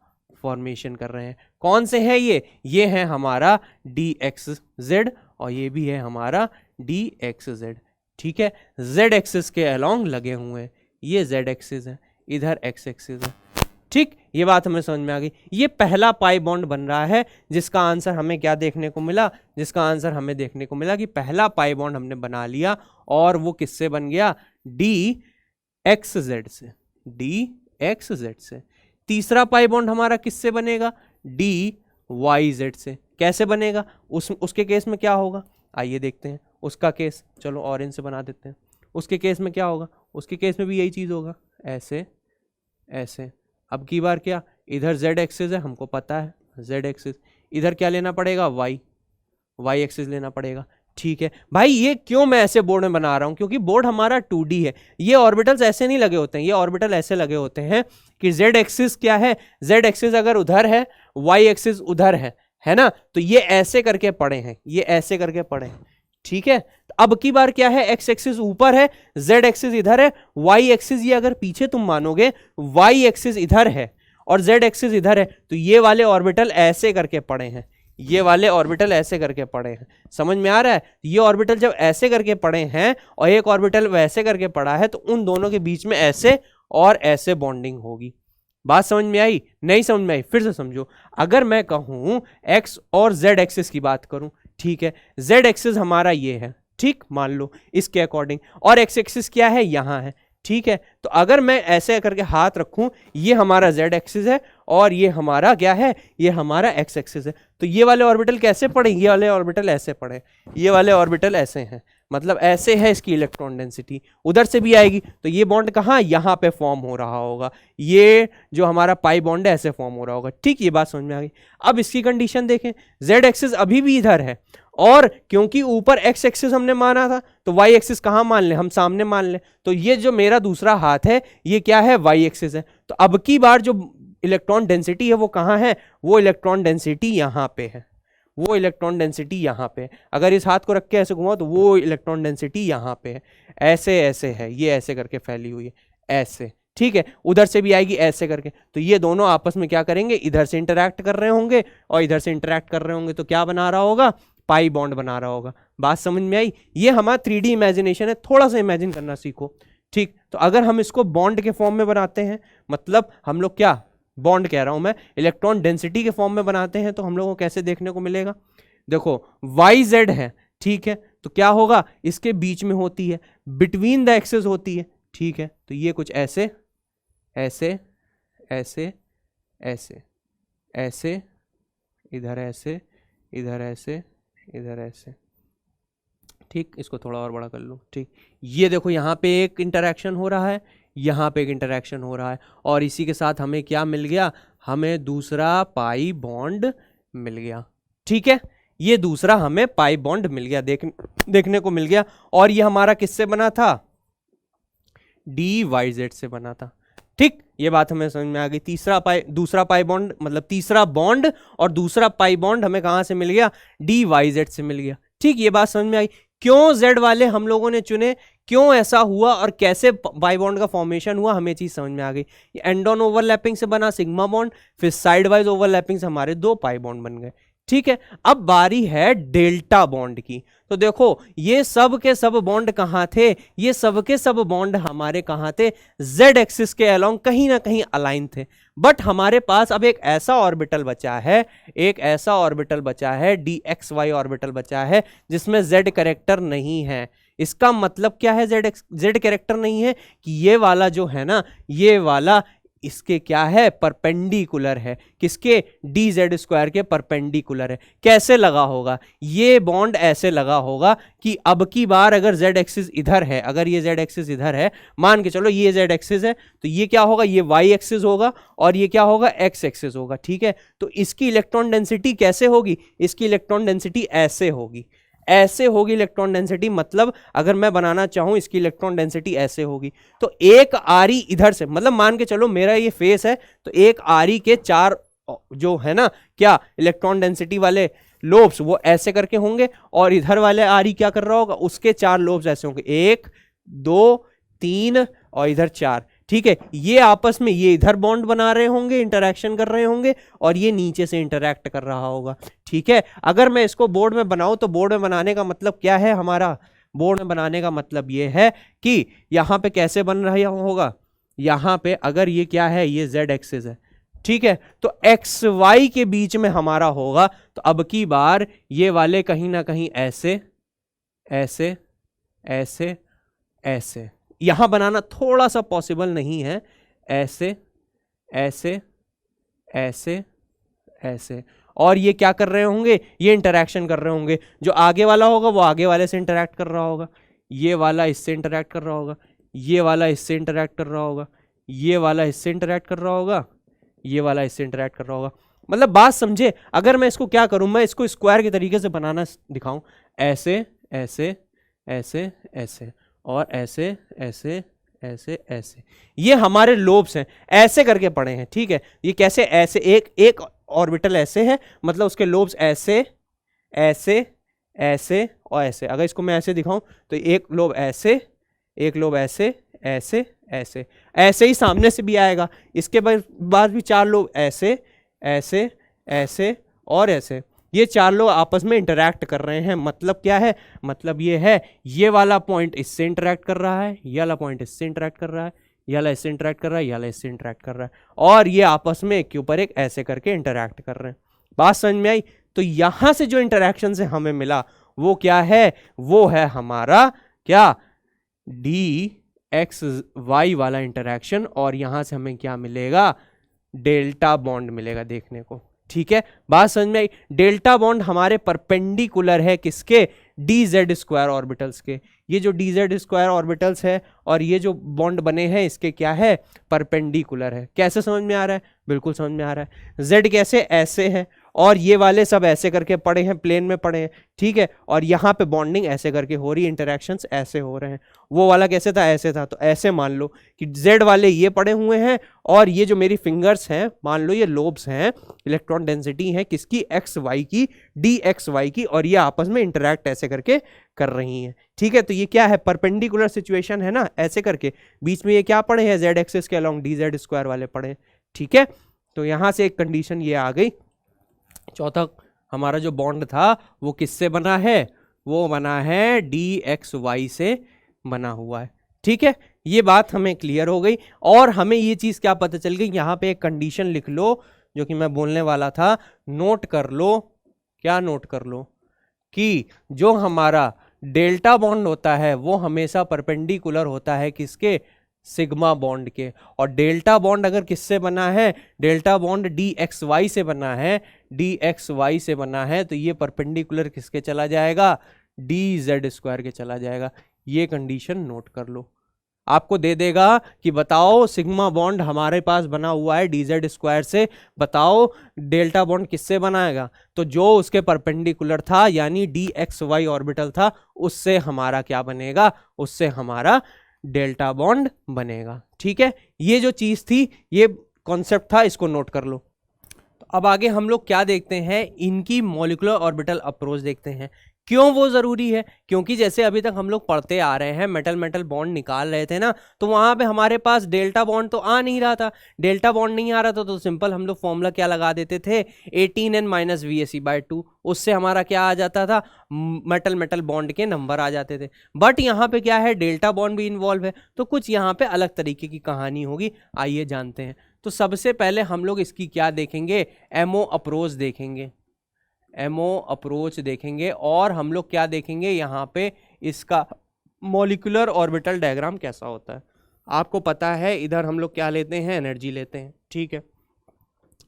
फॉर्मेशन कर रहे हैं। कौन से हैं ये है हमारा डी एक्स जेड और ये भी है हमारा डी एक्स जेड, ठीक है। जेड एक्सिस के अलोंग लगे हुए हैं, ये जेड एक्सिस है, इधर एक्स एक्सिस है, ठीक। ये बात हमें समझ में आ गई। ये पहला पाई बॉन्ड बन रहा है, जिसका आंसर हमें क्या देखने को मिला, जिसका आंसर हमें देखने को मिला कि पहला पाई बॉन्ड हमने बना लिया और वो किससे बन गया, डी एक्स जेड से, डी एक्स जेड से। तीसरा पाई बॉन्ड हमारा किससे बनेगा, डी वाई जेड से। कैसे बनेगा, उसके केस में क्या होगा, आइए देखते हैं उसका केस। चलो ऑरेंज से बना देते हैं। उसके केस में क्या होगा, उसके केस में भी यही चीज़ होगा, ऐसे ऐसे। अब की बार क्या, इधर जेड एक्सिस है, हमको पता है जेड एक्सिस, इधर क्या लेना पड़ेगा, वाई एक्सिस लेना पड़ेगा, ठीक है। भाई ये क्यों मैं ऐसे बोर्ड में बना रहा हूं, क्योंकि बोर्ड हमारा 2D है। ये ऑर्बिटल्स ऐसे नहीं लगे होते हैं, ये ऑर्बिटल ऐसे लगे होते हैं कि जेड एक्सिस क्या है, जेड एक्सिस अगर उधर है, वाई एक्सिस उधर है ना, तो ये ऐसे करके पड़े हैं, ये ऐसे करके पड़े हैं, ठीक है। अब की बार क्या है, एक्स एक्सिस ऊपर है, जेड एक्सिस इधर है, वाई एक्सिस ये अगर पीछे तुम मानोगे, वाई एक्सिस इधर है और जेड एक्सिस इधर है, तो ये वाले ऑर्बिटल ऐसे करके पड़े हैं, ये वाले ऑर्बिटल ऐसे करके पड़े हैं। समझ में आ रहा है, ये ऑर्बिटल जब ऐसे करके पड़े हैं और एक ऑर्बिटल वैसे करके पड़ा है, तो उन दोनों के बीच में ऐसे और ऐसे बॉन्डिंग होगी। बात समझ में आई, नहीं समझ में आई, फिर से समझो। अगर मैं कहूं एक्स और जेड एक्सिस की बात करूं, ठीक है, जेड एक्सिस हमारा ये है, ठीक, मान लो इसके अकॉर्डिंग, और एक्स एक्सिस क्या है, यहां है, ठीक है। तो अगर मैं ऐसे करके हाथ रखूं, ये हमारा जेड एक्सिस है और ये हमारा क्या है, ये हमारा एक्स एक्सिस है, तो ये वाले ऑर्बिटल कैसे पड़े, ये वाले ऑर्बिटल ऐसे पड़े, ये वाले ऑर्बिटल ऐसे हैं, मतलब ऐसे है इसकी इलेक्ट्रॉन डेंसिटी। उधर से भी आएगी तो ये बॉन्ड कहाँ, यहाँ पे फॉर्म हो रहा होगा, ये जो हमारा पाई बॉन्ड है ऐसे फॉर्म हो रहा होगा, ठीक। ये बात समझ में आ गई। अब इसकी कंडीशन देखें, जेड एक्सिस अभी भी इधर है, और क्योंकि ऊपर एक्स एक्सिस हमने माना था, तो वाई एक्सिस कहाँ मान लें, हम सामने मान लें, तो ये जो मेरा दूसरा हाथ है ये क्या है, वाई एक्सिस है। तो अब की बार जो इलेक्ट्रॉन डेंसिटी है वो कहाँ है, वो इलेक्ट्रॉन डेंसिटी यहाँ पे है, वो इलेक्ट्रॉन डेंसिटी यहाँ पे है। अगर इस हाथ को रख के ऐसे घुमाओ तो वो इलेक्ट्रॉन डेंसिटी यहाँ पे है, ऐसे ऐसे है, ये ऐसे करके फैली हुई है, ऐसे, ठीक है। उधर से भी आएगी ऐसे करके, तो ये दोनों आपस में क्या करेंगे, इधर से इंटरैक्ट कर रहे होंगे और इधर से इंटरैक्ट कर रहे होंगे, तो क्या बना रहा होगा, पाई बॉन्ड बना रहा होगा। बात समझ में आई, ये हमारा 3D इमेजिनेशन है, थोड़ा सा इमेजिन करना सीखो, ठीक। तो अगर हम इसको बॉन्ड के फॉर्म में बनाते हैं, मतलब हम लोग क्या, बॉन्ड कह रहा हूं मैं, इलेक्ट्रॉन डेंसिटी के फॉर्म में बनाते हैं, तो हम लोगों को कैसे देखने को मिलेगा, देखो वाई जेड है, ठीक है, तो क्या होगा, इसके बीच में होती है, बिटवीन द एक्सेस होती है, ठीक है। तो ये कुछ ऐसे ऐसे ऐसे ऐसे ऐसे, इधर ऐसे, इधर ऐसे, इधर ऐसे, ठीक। इसको थोड़ा और बड़ा कर लो, ठीक। ये देखो यहाँ पे एक इंटरैक्शन हो रहा है, यहाँ पे एक इंटरैक्शन हो रहा है, और इसी के साथ हमें क्या मिल गया, हमें दूसरा पाई बॉन्ड मिल गया, ठीक है। ये दूसरा हमें पाई बॉन्ड मिल गया, देखने को मिल गया, और ये हमारा किससे बना था, डी वाई जेड से बना था, ठीक। ये बात हमें समझ में आ गई। दूसरा पाई बॉन्ड मतलब तीसरा बॉन्ड और दूसरा पाई बॉन्ड हमें कहां से मिल गया, डी वाई जेड से मिल गया, ठीक। ये बात समझ में आई, क्यों जेड वाले हम लोगों ने चुने, क्यों ऐसा हुआ और कैसे पाई बॉन्ड का फॉर्मेशन हुआ, हमें चीज समझ में आ गई। एंड ऑन ओवरलैपिंग से बना सिग्मा बॉन्ड, फिर साइड वाइज ओवरलैपिंग से हमारे दो पाई बॉन्ड बन गए, ठीक है। अब बारी है डेल्टा बॉन्ड की। तो देखो ये सब के सब बॉन्ड कहां थे, ये सब के सब बॉन्ड हमारे कहां थे, जेड एक्सिस के अलोंग कहीं ना कहीं अलाइन थे। बट हमारे पास अब एक ऐसा ऑर्बिटल बचा है, एक ऐसा ऑर्बिटल बचा है, डी एक्स वाई ऑर्बिटल बचा है, जिसमें जेड कैरेक्टर नहीं है। इसका मतलब क्या है, जेड कैरेक्टर नहीं है कि ये वाला जो है ना, ये वाला इसके क्या है, परपेंडिकुलर है, किसके, dz² के परपेंडिकुलर है। कैसे लगा होगा, ये बॉन्ड ऐसे लगा होगा कि अब की बार अगर z एक्सिस इधर है, अगर ये z एक्सिस इधर है, मान के चलो ये z एक्सिस है, तो ये क्या होगा, ये y एक्सिस होगा और ये क्या होगा, x एक्सिस होगा। ठीक है, तो इसकी इलेक्ट्रॉन डेंसिटी कैसे होगी, इसकी इलेक्ट्रॉन डेंसिटी ऐसे होगी, ऐसे होगी इलेक्ट्रॉन डेंसिटी। मतलब अगर मैं बनाना चाहूं इसकी इलेक्ट्रॉन डेंसिटी ऐसे होगी, तो एक आरी इधर से, मतलब मान के चलो मेरा ये फेस है, तो एक आरी के 4 जो है ना क्या इलेक्ट्रॉन डेंसिटी वाले लोब्स वो ऐसे करके होंगे, और इधर वाले आरी क्या कर रहा होगा, उसके 4 लोब्स ऐसे होंगे, 1 2 3 और इधर 4। ठीक है, ये आपस में ये इधर बॉन्ड बना रहे होंगे, इंटरैक्शन कर रहे होंगे, और ये नीचे से इंटरैक्ट कर रहा होगा। ठीक है, अगर मैं इसको बोर्ड में बनाऊं तो बोर्ड में बनाने का मतलब क्या है हमारा, बोर्ड में बनाने का मतलब ये है कि यहां पे कैसे बन रहा होगा, यहां पे अगर ये क्या है, ये z एक्सिस है, ठीक है, तो एक्स वाई के बीच में हमारा होगा, तो अब की बार ये वाले कहीं ना कहीं ऐसे ऐसे ऐसे ऐसे, यहां बनाना थोड़ा सा पॉसिबल नहीं है, ऐसे ऐसे ऐसे ऐसे, और ये क्या कर रहे होंगे, ये इंटरैक्शन कर रहे होंगे। जो आगे वाला होगा वो आगे वाले से इंटरैक्ट कर रहा होगा, ये वाला इससे इंटरैक्ट कर रहा होगा, ये वाला इससे इंटरैक्ट कर रहा होगा, ये वाला इससे इंटरैक्ट कर रहा होगा, ये वाला इससे इंटरैक्ट कर रहा होगा। मतलब बात समझे, अगर मैं इसको क्या करूं, मैं इसको स्क्वायर के तरीके से बनाना दिखाऊं, ऐसे ऐसे ऐसे ऐसे और ऐसे ऐसे ऐसे ऐसे, ये हमारे लोब्स हैं, ऐसे करके पड़े हैं। ठीक है, ये कैसे, ऐसे एक ऑर्बिटल ऐसे है, मतलब उसके लोब्स ऐसे ऐसे ऐसे और ऐसे। अगर इसको मैं ऐसे दिखाऊं तो एक लोब ऐसे, एक लोब ऐसे ऐसे ऐसे ऐसे ही सामने से भी आएगा, इसके बाद भी 4 लोब ऐसे ऐसे ऐसे और ऐसे, ये 4 लोग आपस में इंटरैक्ट कर रहे हैं। मतलब क्या है, मतलब ये है, ये वाला पॉइंट इससे इंटरैक्ट कर रहा है, ये वाला पॉइंट इससे इंटरैक्ट कर रहा है, ये वाला इससे इंटरैक्ट कर रहा है, ये वाला इससे इंटरैक्ट कर रहा है, और ये आपस में एक के ऊपर एक ऐसे करके इंटरैक्ट कर रहे हैं। बात समझ में आई? तो यहां से जो इंटरैक्शन से हमें मिला वो क्या है, वो है हमारा क्या, dxy वाला इंटरैक्शन, और यहां से हमें क्या मिलेगा, डेल्टा बॉन्ड मिलेगा देखने को। ठीक है, बात समझ में आई? डेल्टा बॉन्ड हमारे परपेंडिकुलर है किसके, dz² ऑर्बिटल्स के। ये जो dz² ऑर्बिटल्स है और ये जो बॉन्ड बने हैं इसके क्या है, परपेंडिकुलर है। कैसे समझ में आ रहा है, बिल्कुल समझ में आ रहा है। z कैसे, ऐसे है, और ये वाले सब ऐसे करके पड़े हैं, प्लेन में पड़े हैं। ठीक है, और यहाँ पे बॉन्डिंग ऐसे करके हो रही है, इंटरैक्शंस ऐसे हो रहे हैं। वो वाला कैसे था, ऐसे था, तो ऐसे मान लो कि z वाले ये पड़े हुए हैं, और ये जो मेरी फिंगर्स हैं मान लो ये लोब्स हैं, इलेक्ट्रॉन डेंसिटी है किसकी, एक्स वाई की, dxy की, और ये आपस में इंटरैक्ट ऐसे करके कर रही हैं। ठीक है, तो ये क्या है, परपेंडिकुलर सिचुएशन है ना, ऐसे करके बीच में ये क्या पड़े हैं, z एक्सिस के अलोंग dz² वाले पड़े हैं। ठीक है, तो यहां से एक कंडीशन ये आ गई। चौथा हमारा जो बॉन्ड था वो किससे बना है, वो बना है dxy से बना हुआ है। ठीक है, ये बात हमें क्लियर हो गई, और हमें ये चीज क्या पता चल गई, यहां पे एक कंडीशन लिख लो जो कि मैं बोलने वाला था, नोट कर लो। क्या नोट कर लो, कि जो हमारा डेल्टा बॉन्ड होता है वो हमेशा परपेंडिकुलर होता है किसके, सिग्मा बॉन्ड के। और डेल्टा बॉन्ड अगर किससे बना है, डेल्टा बॉन्ड dxy से बना है, dxy से बना है, तो ये परपेंडिकुलर किसके चला जाएगा, dz² के चला जाएगा। ये कंडीशन नोट कर लो, आपको दे देगा कि बताओ सिग्मा बॉन्ड हमारे पास बना हुआ है dz² से, बताओ डेल्टा बॉन्ड किससे बनाएगा, तो जो उसके परपेंडिकुलर था यानी dxy ऑर्बिटल था उससे हमारा क्या बनेगा, उससे हमारा डेल्टा बॉन्ड बनेगा। ठीक है, ये जो चीज थी, ये कॉन्सेप्ट था, इसको नोट कर लो। तो अब आगे हम लोग क्या देखते हैं, इनकी मॉलिक्यूलर ऑर्बिटल अप्रोच देखते हैं। क्यों वो जरूरी है, क्योंकि जैसे अभी तक हम लोग पढ़ते आ रहे हैं, मेटल मेटल बॉन्ड निकाल रहे थे ना, तो वहां पे हमारे पास डेल्टा बॉन्ड तो आ नहीं रहा था। डेल्टा बॉन्ड नहीं आ रहा था तो सिंपल हम लोग फॉर्मूला क्या लगा देते थे, 18n - VSE/2, उससे हमारा क्या आ जाता था, मेटल मेटल बॉन्ड के नंबर आ जाते थे। बट यहाँ पे क्या है, डेल्टा बॉन्ड भी इन्वॉल्व है, तो कुछ यहाँ पे अलग तरीके की कहानी होगी, आइए जानते हैं। तो सबसे पहले हम लोग इसकी क्या देखेंगे, एमओ अप्रोच देखेंगे, एमओ अप्रोच देखेंगे, और हम लोग क्या देखेंगे यहाँ पे, इसका मॉलिक्यूलर ऑर्बिटल डायग्राम कैसा होता है। आपको पता है इधर हम लोग क्या लेते हैं, एनर्जी लेते हैं, ठीक है।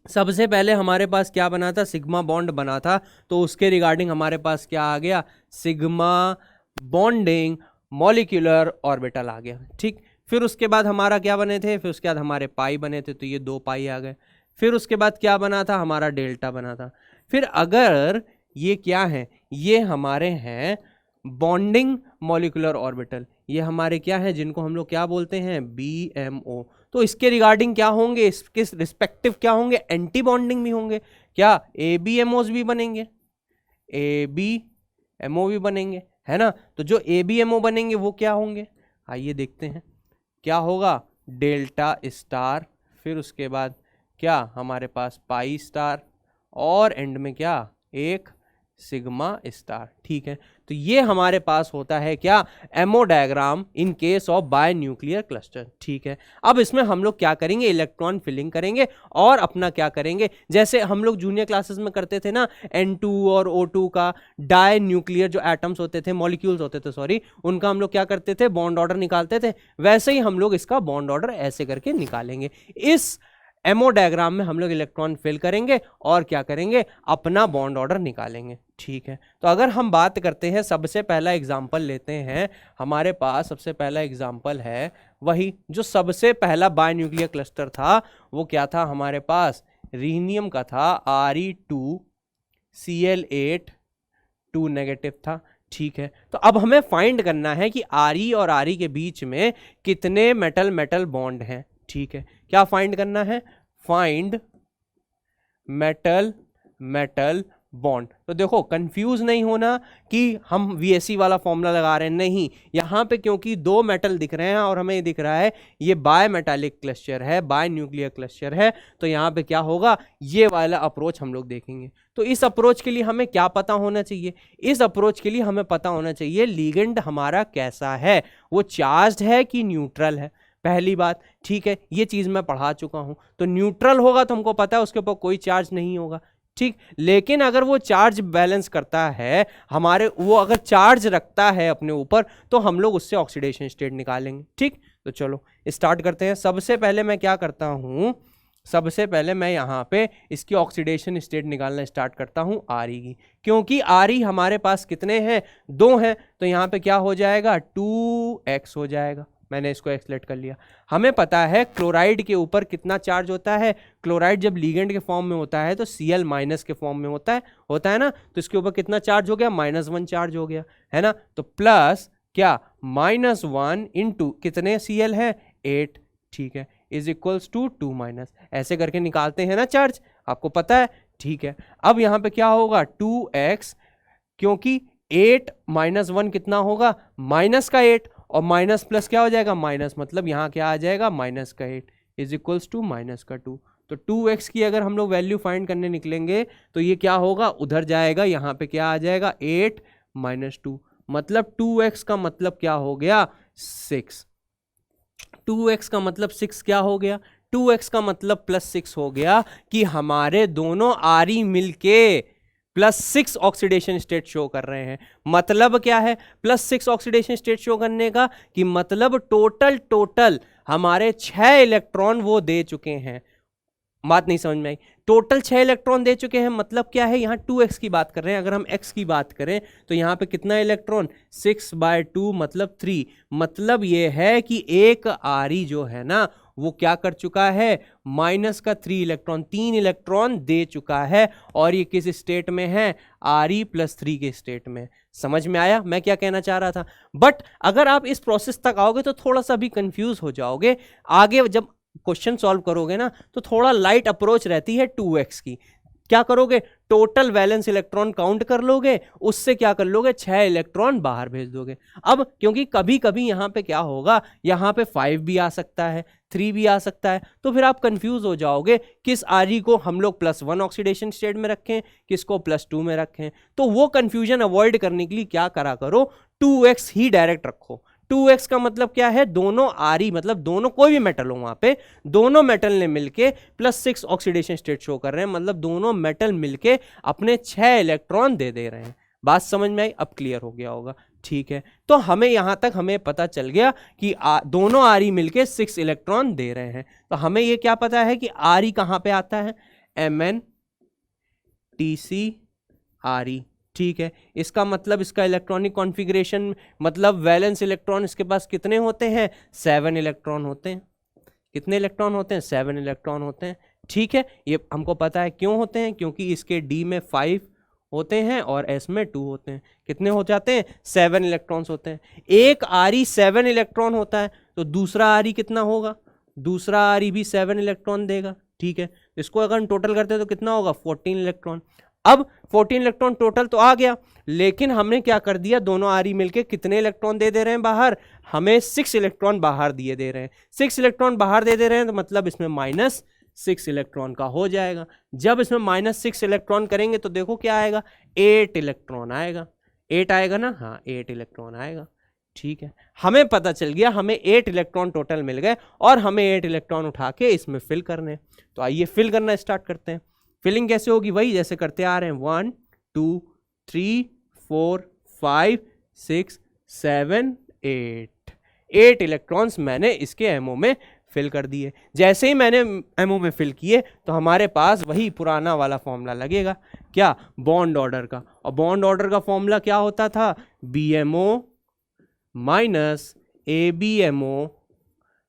सबसे पहले हमारे पास क्या बना था, सिग्मा बॉन्ड बना था, तो उसके रिगार्डिंग हमारे पास क्या आ गया, सिग्मा बॉन्डिंग मॉलिक्यूलर ऑर्बिटल आ गया, ठीक। फिर उसके बाद हमारा क्या बने थे, फिर उसके बाद हमारे पाई बने थे, तो ये 2 पाई आ गए। फिर उसके बाद क्या बना था, हमारा डेल्टा बना था। फिर अगर ये क्या है, ये हमारे हैं बॉन्डिंग मॉलिक्यूलर ऑर्बिटल, ये हमारे क्या है, जिनको हम लोग क्या बोलते हैं, BMO। तो इसके रिगार्डिंग क्या होंगे, इसके रिस्पेक्टिव क्या होंगे, एंटी बॉन्डिंग भी होंगे, क्या ABMOs भी बनेंगे, ABMO भी बनेंगे, है ना। तो जो ABMO बनेंगे वो क्या होंगे, आइए देखते हैं क्या होगा, डेल्टा स्टार, फिर उसके बाद क्या हमारे पास पाई स्टार, और एंड में क्या, एक सिग्मा स्टार, ठीक है। तो ये हमारे पास होता है क्या, ammo diagram in case of bye nuclear cluster, ठीक है। अब इसमें हम लोग क्या करेंगे, इलेक्ट्रॉन फिलिंग करेंगे और अपना क्या करेंगे, जैसे हम लोग जूनियर क्लासेस में करते थे ना, N2 और O2 का डाई न्यूक्लियर जो एटम्स होते थे, मॉलिक्यूल्स होते थे सॉरी, उनका हम लोग क्या करते थे, बॉन्ड ऑर्डर निकालते थे, वैसे ही हम लोग इसका बॉन्ड ऑर्डर ऐसे करके निकालेंगे। इस एमओ डायग्राम में हम लोग इलेक्ट्रॉन फिल करेंगे और क्या करेंगे, अपना बॉन्ड ऑर्डर निकालेंगे, ठीक है। तो अगर हम बात करते हैं, सबसे पहला एग्जांपल लेते हैं, हमारे पास सबसे पहला एग्जांपल है वही जो सबसे पहला बाय न्यूक्लियर क्लस्टर था, वो क्या था हमारे पास, रीनियम का था, Re2Cl8 2 नेगेटिव था, ठीक है। तो अब हमें फाइंड करना है कि Re और Re के बीच में कितने मेटल मेटल बॉन्ड हैं, ठीक है। क्या फाइंड करना है, फाइंड मेटल मेटल बॉन्ड। तो देखो कंफ्यूज नहीं होना कि हम VSE वाला फॉर्मूला लगा रहे हैं, नहीं, यहां पे क्योंकि 2 मेटल दिख रहे हैं और हमें दिख रहा है ये बाय मेटालिक क्लस्टर है, बाय न्यूक्लियर क्लस्टर है, तो यहां पे क्या होगा, ये वाला अप्रोच हम लोग देखेंगे। तो इस अप्रोच के लिए हमें क्या पता होना चाहिए, इस अप्रोच के लिए हमें पता होना चाहिए लिगेंड हमारा कैसा है, वो चार्ज्ड है कि न्यूट्रल है, पहली बात, ठीक है। ये चीज मैं पढ़ा चुका हूं, तो न्यूट्रल होगा तो हमको पता है उसके ऊपर कोई चार्ज नहीं होगा, ठीक। लेकिन अगर वो चार्ज बैलेंस करता है हमारे, वो अगर चार्ज रखता है अपने ऊपर, तो हम लोग उससे ऑक्सीडेशन स्टेट निकालेंगे, ठीक। तो चलो स्टार्ट करते हैं। सबसे पहले मैं क्या करता हूं, सबसे पहले मैं यहाँ पे इसकी ऑक्सीडेशन स्टेट निकालना स्टार्ट करता हूँ Re की, क्योंकि Re हमारे पास कितने हैं, 2 हैं, तो यहाँ पे क्या हो जाएगा, 2x हो जाएगा, मैंने इसको एक्सलेट कर लिया। हमें पता है क्लोराइड के ऊपर कितना चार्ज होता है, क्लोराइड जब लीगेंड के फॉर्म में होता है तो Cl- के फॉर्म में होता है ना, तो इसके ऊपर कितना चार्ज हो गया, -1 चार्ज हो गया, है ना। तो प्लस क्या, -1 इंटू कितने Cl है, 8, ठीक है, इज इक्वल्स टू 2 ऐसे करके निकालते हैं ना चार्ज, आपको पता है, ठीक है। अब यहाँ पे क्या होगा, 2x, क्योंकि 8 -1 कितना होगा, माइनस का 8, और माइनस प्लस क्या हो जाएगा, माइनस, मतलब यहाँ क्या आ जाएगा, -8 इज इक्वल्स टू -2। तो 2x की अगर हम लोग वैल्यू फाइंड करने निकलेंगे तो ये क्या होगा, उधर जाएगा, यहाँ पे क्या आ जाएगा, 8 - 2, मतलब 2x का मतलब क्या हो गया, 6। 2x का मतलब 6 क्या हो गया, 2x का मतलब +6 हो गया, कि हमारे दोनों Re मिलके +6 ऑक्सीडेशन स्टेट शो कर रहे हैं। मतलब क्या है +6 ऑक्सीडेशन स्टेट शो करने का, कि मतलब टोटल हमारे 6 इलेक्ट्रॉन वो दे चुके हैं। बात नहीं समझ में आई, टोटल 6 इलेक्ट्रॉन दे चुके हैं, मतलब क्या है, यहाँ 2x की बात कर रहे हैं, अगर हम x की बात करें तो यहाँ पे कितना इलेक्ट्रॉन, 6/2 मतलब 3, मतलब ये है कि एक Re जो है ना वो क्या कर चुका है, -3 इलेक्ट्रॉन, 3 इलेक्ट्रॉन दे चुका है, और ये किस स्टेट में है, Re+3 के स्टेट में। समझ में आया मैं क्या कहना चाह रहा था। बट अगर आप इस प्रोसेस तक आओगे तो थोड़ा सा भी कंफ्यूज हो जाओगे, आगे जब क्वेश्चन सॉल्व करोगे ना तो थोड़ा लाइट अप्रोच रहती है 2x की। क्या करोगे, टोटल वैलेंस इलेक्ट्रॉन काउंट कर लोगे, उससे क्या कर लोगे, 6 इलेक्ट्रॉन बाहर भेज दोगे। अब क्योंकि कभी कभी यहाँ पे क्या होगा, यहाँ पे 5 भी आ सकता है, 3 भी आ सकता है, तो फिर आप कंफ्यूज हो जाओगे किस Re को हम लोग +1 ऑक्सीडेशन स्टेट में रखें, किसको +2 में रखें। तो वो कंफ्यूजन अवॉइड करने के लिए क्या करा करो, 2x ही डायरेक्ट रखो। 2x का मतलब क्या है, दोनों Re मतलब दोनों कोई भी मेटल हो, वहां पे दोनों मेटल ने मिलके +6 ऑक्सीडेशन स्टेट शो कर रहे हैं, मतलब दोनों मेटल मिलके अपने 6 इलेक्ट्रॉन दे रहे हैं। बात समझ में आई, अब क्लियर हो गया होगा, ठीक है, तो हमें यहां तक हमें पता चल गया कि दोनों आरी मिलके 6 इलेक्ट्रॉन दे रहे हैं। तो हमें ये क्या पता है कि आरी कहां पे आता है, MnTcRe। ठीक है, इसका मतलब इसका इलेक्ट्रॉनिक कॉन्फ़िगरेशन मतलब वैलेंस इलेक्ट्रॉन इसके पास कितने होते हैं, 7 इलेक्ट्रॉन होते हैं। कितने इलेक्ट्रॉन होते हैं, 7 इलेक्ट्रॉन होते हैं। ठीक है, ये हमको पता है क्यों होते हैं, क्योंकि इसके D में 5 होते हैं और S में 2 होते हैं। कितने हो जाते हैं, 7 इलेक्ट्रॉन्स होते हैं। एक आरी 7 इलेक्ट्रॉन होता है, तो दूसरा आरी कितना होगा, दूसरा आरी भी 7 इलेक्ट्रॉन देगा। ठीक है, इसको अगर हम टोटल करते हैं तो कितना होगा, 14 इलेक्ट्रॉन। अब 14 इलेक्ट्रॉन टोटल तो आ गया, लेकिन हमने क्या कर दिया, दोनों आरी मिलके कितने इलेक्ट्रॉन दे रहे हैं बाहर, हमें 6 इलेक्ट्रॉन बाहर दे रहे हैं। 6 इलेक्ट्रॉन बाहर दे रहे हैं, तो मतलब इसमें -6 इलेक्ट्रॉन का हो जाएगा। जब इसमें -6 इलेक्ट्रॉन करेंगे तो देखो क्या आएगा, 8 इलेक्ट्रॉन आएगा। 8 आएगा ना, हाँ 8 इलेक्ट्रॉन आएगा। ठीक है, हमें पता चल गया, हमें 8 इलेक्ट्रॉन टोटल मिल गए और हमें 8 इलेक्ट्रॉन उठा के इसमें फिल करने। तो आइए फिल करना स्टार्ट करते हैं। फिलिंग कैसे होगी, वही जैसे करते आ रहे हैं, 1 2 3 4 5 6 7 8 इलेक्ट्रॉन्स मैंने इसके एमओ में फिल कर दिए। जैसे ही मैंने एमओ में फिल किए तो हमारे पास वही पुराना वाला फॉर्मूला लगेगा, क्या, बॉन्ड ऑर्डर का। और बॉन्ड ऑर्डर का फॉर्मूला क्या होता था, BMO माइनस ABMO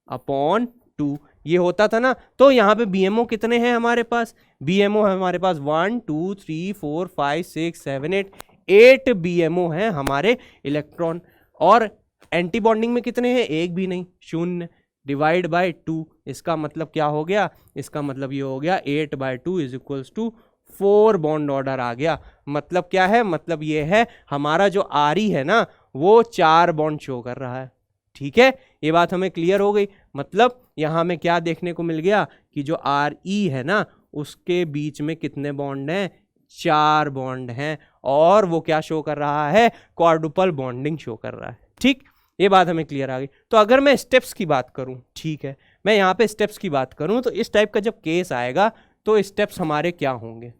अपॉन 2, ये होता था ना। तो यहाँ पे BMO कितने हैं हमारे पास, BMO है हमारे पास 1 2 3 4 5 6 7 8 BMO हैं हमारे इलेक्ट्रॉन। और एंटी बॉन्डिंग में कितने हैं, एक भी नहीं, 0 डिवाइड बाय 2। इसका मतलब क्या हो गया, इसका मतलब ये हो गया 8/2 is equals to 4 bond order आ गया। मतलब क्या है, मतलब ये है हमारा जो आरी है ना वो 4 बॉन्ड शो कर रहा है। ठीक है, ये बात हमें क्लियर हो गई। मतलब यहाँ में क्या देखने को मिल गया कि जो RE है ना उसके बीच में कितने बॉन्ड हैं, 4 बॉन्ड हैं, और वो क्या शो कर रहा है, क्वाड्रुपल बॉन्डिंग शो कर रहा है। ठीक, ये बात हमें क्लियर आ गई। तो अगर मैं स्टेप्स की बात करूं, ठीक है, मैं यहाँ पे स्टेप्स की बात करूं तो इस टाइप का जब केस आएगा तो स्टेप्स हमारे क्या होंगे।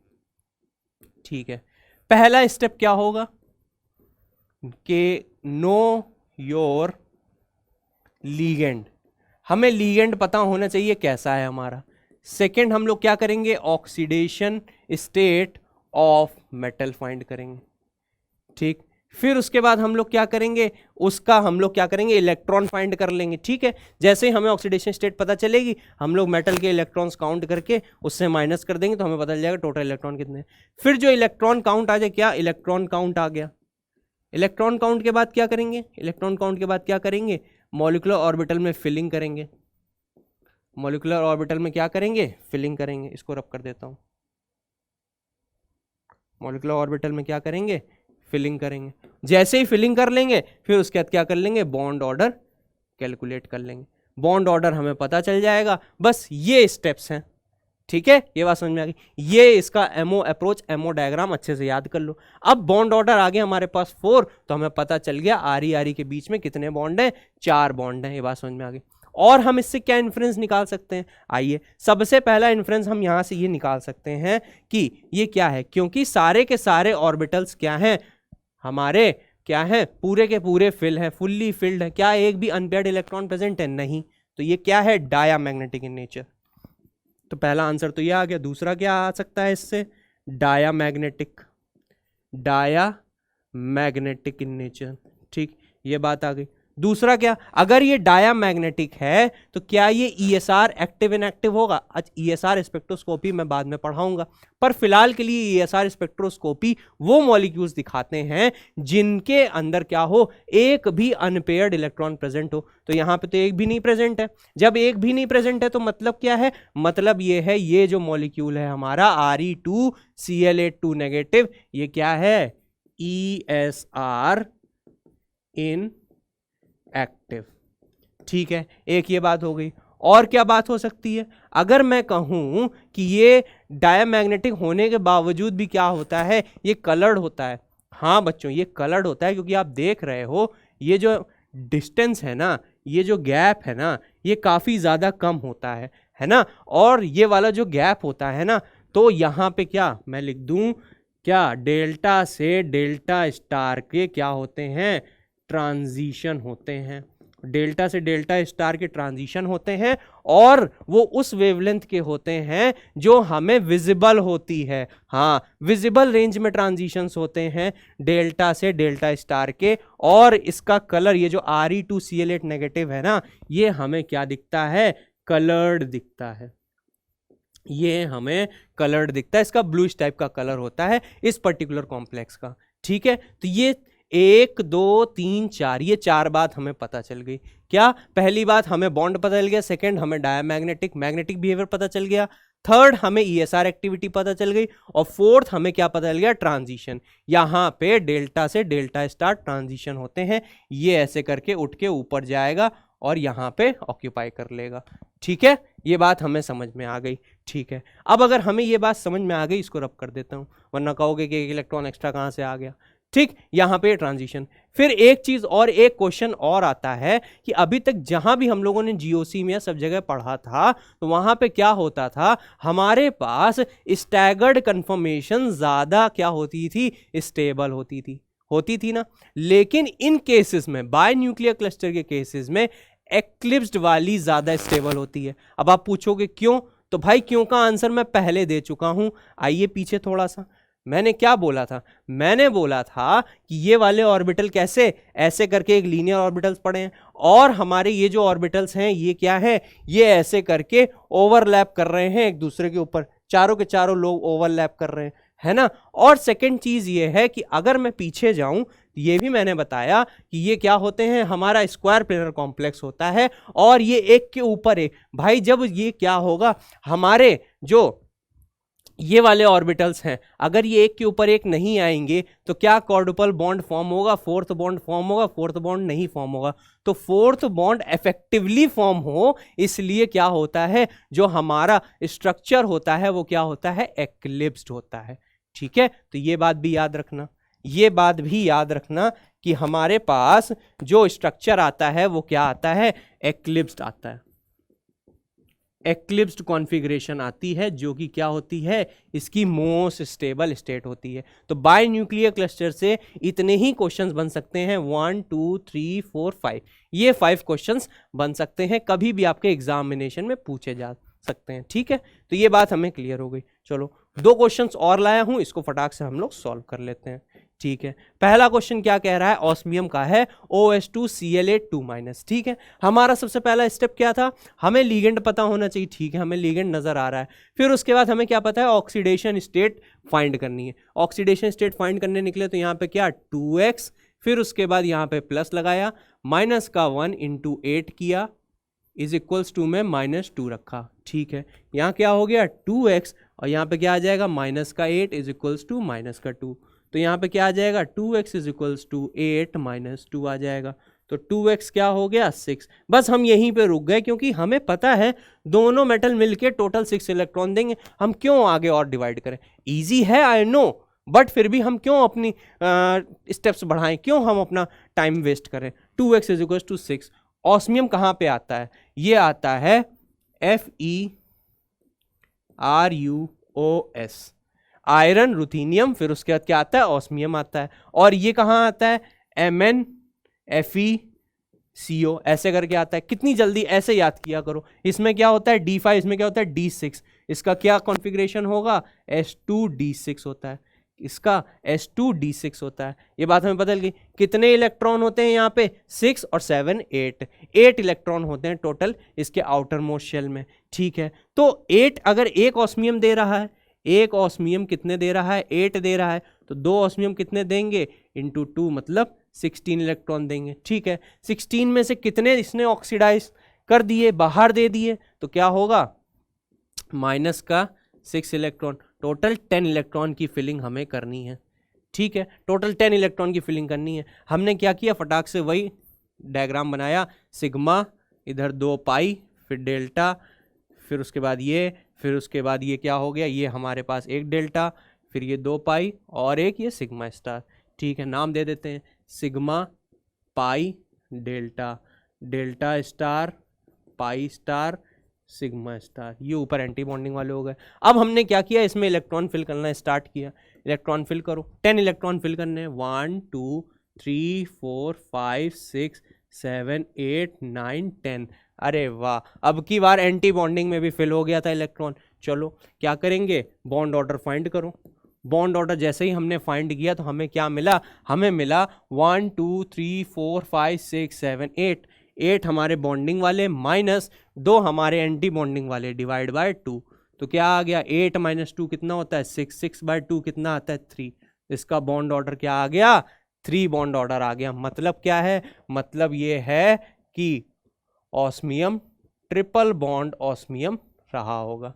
ठीक है, पहला स्टेप क्या होगा कि नो योर लीगेंड, हमें लीगेंड पता होना चाहिए कैसा है हमारा। सेकंड हम लोग क्या करेंगे, oxidation state of metal find करेंगे। ठीक, फिर उसके बाद हम लोग क्या करेंगे, उसका हम लोग क्या करेंगे, इलेक्ट्रॉन फाइंड कर लेंगे। ठीक है, जैसे ही हमें ऑक्सीडेशन स्टेट पता चलेगी हम लोग मेटल के इलेक्ट्रॉन्स काउंट करके उससे माइनस कर देंगे तो हमें पता चल जाएगा टोटल इलेक्ट्रॉन कितने हैं। फिर जो इलेक्ट्रॉन काउंट आ जाए, क्या इलेक्ट्रॉन काउंट आ गया, इलेक्ट्रॉन काउंट के बाद क्या करेंगे, इलेक्ट्रॉन काउंट के बाद क्या करेंगे, मॉलिक्यूलर ऑर्बिटल में फिलिंग करेंगे। मॉलिक्यूलर ऑर्बिटल में क्या करेंगे, फिलिंग करेंगे। इसको रब कर देता हूँ, मॉलिक्यूलर ऑर्बिटल में क्या करेंगे, फिलिंग करेंगे। जैसे ही फिलिंग कर लेंगे फिर उसके बाद क्या कर लेंगे, बॉन्ड ऑर्डर कैलकुलेट कर लेंगे। बॉन्ड ऑर्डर हमें पता चल जाएगा। बस ये स्टेप्स हैं। ठीक है, ये बात समझ में आ गई। ये इसका एमओ अप्रोच, एमओ डायग्राम अच्छे से याद कर लो। अब बॉन्ड ऑर्डर आ गया हमारे पास 4, तो हमें पता चल गया आरी आरी के बीच में कितने बॉन्ड हैं, 4 बॉन्ड हैं। ये बात समझ में आ गई। और हम इससे क्या इन्फ्रेंस निकाल सकते हैं, आइए सबसे पहला इन्फ्रेंस हम यहां से ये निकाल सकते हैं कि ये क्या है, क्योंकि सारे के सारे ऑर्बिटल्स क्या हैं हमारे, क्या है, पूरे के पूरे फिल है, फुल्ली फिल्ड है। क्या एक भी अनपेयर्ड इलेक्ट्रॉन प्रेजेंट है, नहीं। तो ये क्या है, डायामैग्नेटिक इन नेचर। तो पहला आंसर तो ये आ गया। दूसरा क्या आ सकता है इससे, डायामैग्नेटिक, डायामैग्नेटिक इन नेचर। ठीक, ये बात आ गई। दूसरा क्या, अगर ये डायामैग्नेटिक है तो क्या ये ESR एक्टिव इनएक्टिव होगा। आज ESR स्पेक्ट्रोस्कोपी मैं बाद में पढ़ाऊंगा, पर फिलहाल के लिए ESR स्पेक्ट्रोस्कोपी वो मॉलिक्यूल्स दिखाते हैं जिनके अंदर क्या हो, एक भी अनपेयर्ड इलेक्ट्रॉन प्रेजेंट हो। तो यहाँ पे तो एक भी नहीं प्रेजेंट है। जब एक भी नहीं प्रेजेंट है तो मतलब क्या है, मतलब ये है ये जो मॉलिक्यूल है हमारा Re2Cl8 नेगेटिव, ये क्या है, ESR इन एक्टिव। ठीक है, एक ये बात हो गई। और क्या बात हो सकती है, अगर मैं कहूं कि ये डायामैग्नेटिक होने के बावजूद भी क्या होता है, ये कलर्ड होता है। हाँ बच्चों, ये कलर्ड होता है क्योंकि आप देख रहे हो ये जो डिस्टेंस है ना, ये जो गैप है ना, ये काफ़ी ज़्यादा कम होता है ना। और ये वाला जो गैप होता है ना, तो यहाँ पे क्या मैं लिख दूँ, क्या डेल्टा से डेल्टा स्टार के क्या होते हैं, ट्रांजिशन होते हैं, डेल्टा से डेल्टा स्टार के ट्रांजिशन होते हैं, और वो उस वेवलेंथ के होते हैं जो हमें विजिबल होती है। हाँ, विजिबल रेंज में ट्रांजिशंस होते हैं डेल्टा से डेल्टा स्टार के, और इसका कलर, ये जो Re2Cl8 नेगेटिव है ना, ये हमें क्या दिखता है, कलर्ड दिखता है। ये हमें कलर्ड दिखता है, इसका ब्लूइश टाइप का कलर होता है इस पर्टिकुलर कॉम्प्लेक्स का। ठीक है, तो ये 1 2 3 4, ये 4 बात हमें पता चल गई। क्या, पहली बात हमें बॉन्ड पता चल गया, सेकंड हमें डायमैग्नेटिक मैग्नेटिक बिहेवियर पता चल गया, थर्ड हमें ESR एक्टिविटी पता चल गई, और फोर्थ हमें क्या पता चल गया, ट्रांजिशन। यहां पे डेल्टा से डेल्टा स्टार ट्रांजिशन होते हैं, ये ऐसे करके उठ के ऊपर जाएगा और यहां पे ऑक्यूपाई कर लेगा। ठीक है, ये बात हमें समझ में आ गई। ठीक है, अब अगर हमें ये बात समझ में आ गई, इसको रब कर देता हूं, वरना कहोगे कि एक इलेक्ट्रॉन एक्स्ट्रा कहां से आ गया। ठीक, यहां पे ट्रांजिशन। फिर एक चीज और, एक क्वेश्चन और आता है कि अभी तक जहां भी हम लोगों ने जीओसी में सब जगह पढ़ा था, तो वहां पे क्या होता था, हमारे पास स्टैगर्ड कन्फर्मेशन ज्यादा क्या होती थी, स्टेबल होती थी ना। लेकिन इन केसेस में, बाय न्यूक्लियर क्लस्टर के केसेस में, एक्लिप्स्ड वाली ज्यादा स्टेबल होती है। अब आप पूछोगे क्यों, तो भाई क्यों का आंसर मैं पहले दे चुका हूं। आइए पीछे थोड़ा सा, मैंने क्या बोला था, मैंने बोला था कि ये वाले ऑर्बिटल कैसे, ऐसे करके एक लीनियर ऑर्बिटल्स पड़े हैं, और हमारे ये जो ऑर्बिटल्स हैं ये क्या है, ये ऐसे करके ओवरलैप कर रहे हैं एक दूसरे के ऊपर, चारों के चारों लोग ओवरलैप कर रहे हैं, है ना। और सेकंड चीज ये है कि अगर मैं पीछे जाऊं, ये भी मैंने बताया कि ये क्या होते हैं, हमारा स्क्वायर प्लेनर कॉम्प्लेक्स होता है, और ये एक के ऊपर एक। भाई जब ये क्या होगा, हमारे जो ये वाले ऑर्बिटल्स हैं, अगर ये एक के ऊपर एक नहीं आएंगे तो क्या क्वाड्रुपल बॉन्ड फॉर्म होगा, फोर्थ बॉन्ड फॉर्म होगा, फोर्थ बॉन्ड नहीं फॉर्म होगा। तो फोर्थ बॉन्ड इफेक्टिवली फॉर्म हो, इसलिए क्या होता है, जो हमारा स्ट्रक्चर होता है वो क्या होता है, एक्लिप्स्ड होता है। ठीक है, तो ये बात भी याद रखना, ये बात भी याद रखना कि हमारे पास जो स्ट्रक्चर आता है वो क्या आता है, एक्लिप्स्ड आता है। एक्लिप्स्ड कॉन्फ़िगरेशन आती है, जो कि क्या होती है, इसकी मोस्ट स्टेबल स्टेट होती है। तो बाय न्यूक्लियर क्लस्टर से इतने ही क्वेश्चंस बन सकते हैं, 1 2 3 4 5, ये 5 क्वेश्चंस बन सकते हैं, कभी भी आपके एग्जामिनेशन में पूछे जा सकते हैं। ठीक है, तो ये बात हमें क्लियर हो गई। चलो 2 क्वेश्चंस और लाया हूं, इसको फटाक से हम लोग सॉल्व कर लेते हैं। ठीक है, पहला क्वेश्चन क्या कह रहा है, ऑस्मियम का है OH2Cl8 2-। ठीक है, हमारा सबसे पहला स्टेप क्या था, हमें लीगेंड पता होना चाहिए। ठीक है, हमें लीगेंड नजर आ रहा है। फिर उसके बाद हमें क्या पता है, ऑक्सीडेशन स्टेट फाइंड करनी है। ऑक्सीडेशन स्टेट फाइंड करने निकले तो यहाँ पे क्या 2x, फिर उसके बाद यहाँ पे प्लस लगाया, माइनस का 1 × 8 किया, इज इक्वल्स टू में -2 रखा। ठीक है, यहाँ क्या हो गया 2x, और यहाँ पे क्या आ जाएगा माइनस का 8 इज इक्वल्स टू माइनस का 2। तो यहाँ पे क्या आ जाएगा 2x इज इक्वल्स टू 8 - 2 आ जाएगा। तो 2x क्या हो गया 6। बस हम यहीं पे रुक गए, क्योंकि हमें पता है दोनों मेटल मिलके टोटल 6 इलेक्ट्रॉन देंगे। हम क्यों आगे और डिवाइड करें, इजी है आई नो, बट फिर भी हम क्यों अपनी स्टेप्स बढ़ाएं, क्यों हम अपना टाइम वेस्ट करें। 2x is equals to 6। Osmium कहाँ पे आता है, ये आता है FeRuOs, आयरन, रुथीनियम, फिर उसके बाद क्या आता है, ऑस्मियम आता है। और ये कहाँ आता है, MnFeCO, ऐसे करके आता है। कितनी जल्दी ऐसे याद किया करो। इसमें क्या होता है D5, इसमें क्या होता है D6। इसका क्या कॉन्फ़िगरेशन होगा, S2D6 होता है, इसका S2D6 होता है। ये बात हमें बदल गई। कितने इलेक्ट्रॉन होते हैं यहाँ पे, 6 और 7 8 इलेक्ट्रॉन होते हैं टोटल इसके आउटर मोस्ट शेल में। ठीक है, तो 8 अगर एक ऑस्मियम दे रहा है, एक ऑस्मियम कितने दे रहा है, 8 दे रहा है, तो 2 ऑस्मियम कितने देंगे, × 2 मतलब 16 इलेक्ट्रॉन देंगे। ठीक है, 16 में से कितने इसने ऑक्सीडाइज कर दिए, बाहर दे दिए, तो क्या होगा माइनस का 6 इलेक्ट्रॉन। टोटल 10 इलेक्ट्रॉन की फिलिंग हमें करनी है। ठीक है, टोटल 10 इलेक्ट्रॉन की फिलिंग करनी है। हमने क्या किया, फटाक से वही डायग्राम बनाया, सिग्मा, इधर 2 पाई, फिर डेल्टा, फिर उसके बाद ये, फिर उसके बाद ये क्या हो गया, ये हमारे पास एक डेल्टा, फिर ये 2 पाई और एक ये सिग्मा स्टार। ठीक है, नाम दे देते हैं sigma pi delta, delta star, pi star, sigma star. ये ऊपर एंटी बॉन्डिंग वाले हो गए। अब हमने क्या किया, इसमें इलेक्ट्रॉन फिल करना स्टार्ट किया। इलेक्ट्रॉन फिल करो, 10 इलेक्ट्रॉन फिल करने हैं, 1 2 3 4 5 6 7 8 9 10। अरे वाह, अब की बार एंटी बॉन्डिंग में भी फिल हो गया था इलेक्ट्रॉन। चलो क्या करेंगे, बॉन्ड ऑर्डर फाइंड करो। बॉन्ड ऑर्डर जैसे ही हमने फाइंड किया तो हमें क्या मिला, हमें मिला 1 2 3 4 5 6 7 8। 8 हमारे बॉन्डिंग वाले माइनस 2 हमारे एंटी बॉन्डिंग वाले डिवाइड बाय 2। तो क्या आ गया, 8 माइनस 2 कितना होता है 6, 6 बाय 2 कितना आता है 3। इसका बॉन्ड ऑर्डर क्या आ गया, 3 बॉन्ड ऑर्डर आ गया। मतलब क्या है, मतलब ये है कि ऑस्मियम ट्रिपल बॉन्ड ऑस्मियम रहा होगा।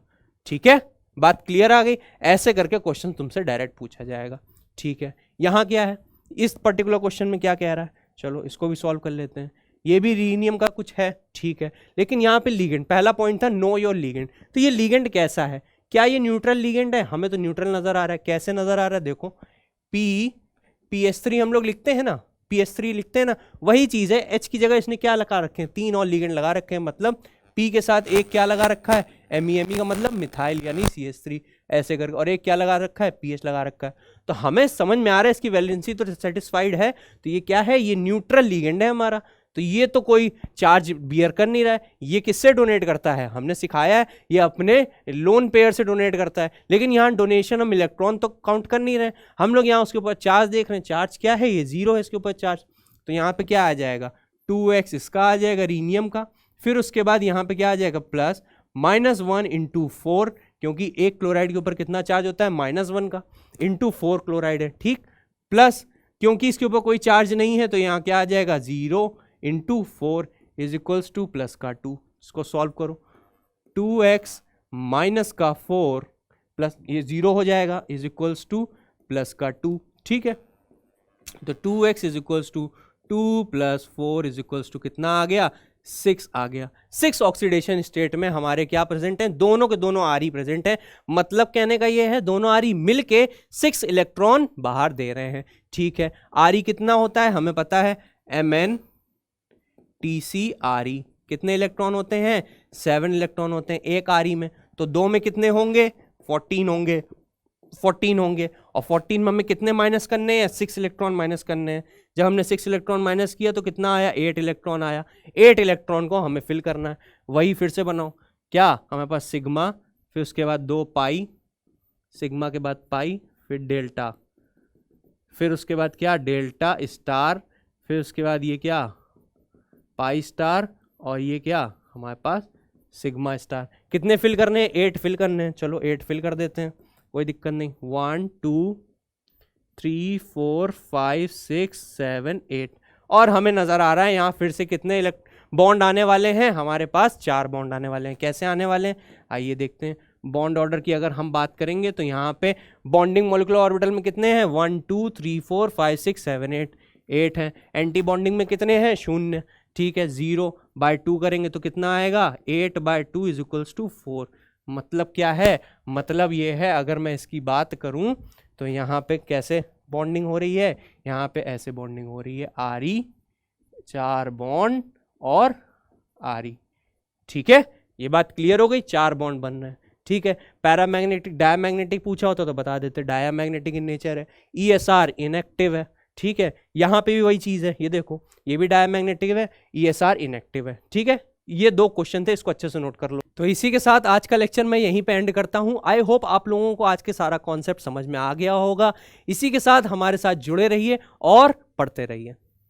ठीक है, बात क्लियर आ गई। ऐसे करके क्वेश्चन तुमसे डायरेक्ट पूछा जाएगा। ठीक है, यहाँ क्या है, इस पर्टिकुलर क्वेश्चन में क्या कह रहा है, चलो इसको भी सॉल्व कर लेते हैं। ये भी रीनियम का कुछ है, ठीक है, लेकिन यहाँ पे लिगेंड, पहला पॉइंट था नो योर लिगेंड। तो ये लिगेंड कैसा है, क्या ये न्यूट्रल लिगेंड है, हमें तो न्यूट्रल नजर आ रहा है। कैसे नजर आ रहा है, देखो PS3 हम लोग लिखते हैं ना, PS3 लिखते हैं ना, वही चीज है। H की जगह इसने क्या लगा रखे हैं, 3 और लिगेंड लगा रखे हैं। मतलब P के साथ एक क्या लगा रखा है, MEME का मतलब मिथाइल यानी CH3 ऐसे करके, और एक क्या लगा रखा है, PH लगा रखा है। तो हमें समझ में आ रहा है इसकी वैलेंसी तो सेटिस्फाइड है। तो ये क्या है, ये न्यूट्रल लिगेंड है हमारा। तो ये तो कोई चार्ज बियर कर नहीं रहा है। ये किससे डोनेट करता है, हमने सिखाया है, ये अपने लोन पेयर से डोनेट करता है। लेकिन यहाँ डोनेशन हम इलेक्ट्रॉन तो काउंट कर नहीं रहे, हम लोग यहाँ उसके ऊपर चार्ज देख रहे हैं। चार्ज क्या है, ये 0 है इसके ऊपर चार्ज। तो यहाँ पे क्या आ जाएगा, 2x इसका आ जाएगा रीनियम का। फिर उसके बाद यहाँ पे क्या आ जाएगा, प्लस -1 इंटू 4, क्योंकि एक क्लोराइड के ऊपर कितना चार्ज होता है, -1 का, इंटू 4 क्लोराइड है। ठीक, प्लस क्योंकि इसके ऊपर कोई चार्ज नहीं है तो यहाँ क्या आ जाएगा, 0 into 4 is equals two plus का 2। इसको सॉल्व करो, 2x माइनस का 4 प्लस ये 0 हो जाएगा इज इक्वल्स टू प्लस का 2। ठीक है, तो 2x is equals to 2 plus 4 is equals to कितना आ गया, 6 आ गया। 6 ऑक्सीडेशन स्टेट में हमारे क्या प्रेजेंट हैं, दोनों के दोनों आरी प्रेजेंट हैं। मतलब कहने का ये है, दोनों आरी मिलके 6 इलेक्ट्रॉन बाहर दे रहे हैं। ठीक है, आरी कितना होता है हमें पता है, MnTcRe। कितने इलेक्ट्रॉन होते हैं, 7 इलेक्ट्रॉन होते हैं एक आरी में। तो 2 में कितने होंगे, 14 होंगे, 14 होंगे। और 14 में हमें कितने माइनस करने हैं, 6 इलेक्ट्रॉन माइनस करने हैं। जब हमने 6 इलेक्ट्रॉन माइनस किया तो कितना आया, 8 इलेक्ट्रॉन आया। 8 इलेक्ट्रॉन को हमें फिल करना है। वही फिर से बनाओ, क्या हमारे पास सिग्मा, फिर उसके बाद 2 पाई, सिग्मा के बाद पाई, फिर डेल्टा, फिर उसके बाद क्या, डेल्टा स्टार, फिर उसके बाद ये क्या, पाई स्टार, और ये क्या हमारे पास सिग्मा स्टार। कितने फिल करने हैं, 8 फिल करने हैं। चलो 8 फिल कर देते हैं, कोई दिक्कत नहीं। 1 2 3 4 5 6 7 8। और हमें नजर आ रहा है यहाँ फिर से कितने बॉन्ड आने वाले हैं, हमारे पास 4 बॉन्ड आने वाले हैं। कैसे आने वाले हैं, आइए देखते हैं। बॉन्ड ऑर्डर की अगर हम बात करेंगे तो यहाँ पे बॉन्डिंग मोलिकुलर ऑर्बिटल में कितने हैं, 1 2 3 4 5 6 7 8, 8 हैं। एंटी बॉन्डिंग में कितने हैं, 0। ठीक है, 0 बाय 2 करेंगे तो कितना आएगा, 8 बाय 2 इज इक्वल्स टू 4। मतलब क्या है, मतलब ये है, अगर मैं इसकी बात करूं तो यहाँ पे कैसे बॉन्डिंग हो रही है, यहाँ पे ऐसे बॉन्डिंग हो रही है, आरी 4 बॉन्ड और आरी। ठीक है, ये बात क्लियर हो गई, 4 बॉन्ड बन रहे हैं। ठीक है, पैरामैग्नेटिक डायमैग्नेटिक पूछा होता तो बता देते, डायमैग्नेटिक इन नेचर है। ESR इनएक्टिव है। ठीक है, यहाँ पे भी वही चीज है, ये देखो ये भी डायमैग्नेटिक है, ESR इनएक्टिव है। ठीक है, ये 2 क्वेश्चन थे, इसको अच्छे से नोट कर लो। तो इसी के साथ आज का लेक्चर मैं यहीं पे एंड करता हूं। आई होप आप लोगों को आज के सारा कॉन्सेप्ट समझ में आ गया होगा। इसी के साथ हमारे साथ जुड़े रहिए और पढ़ते रहिए।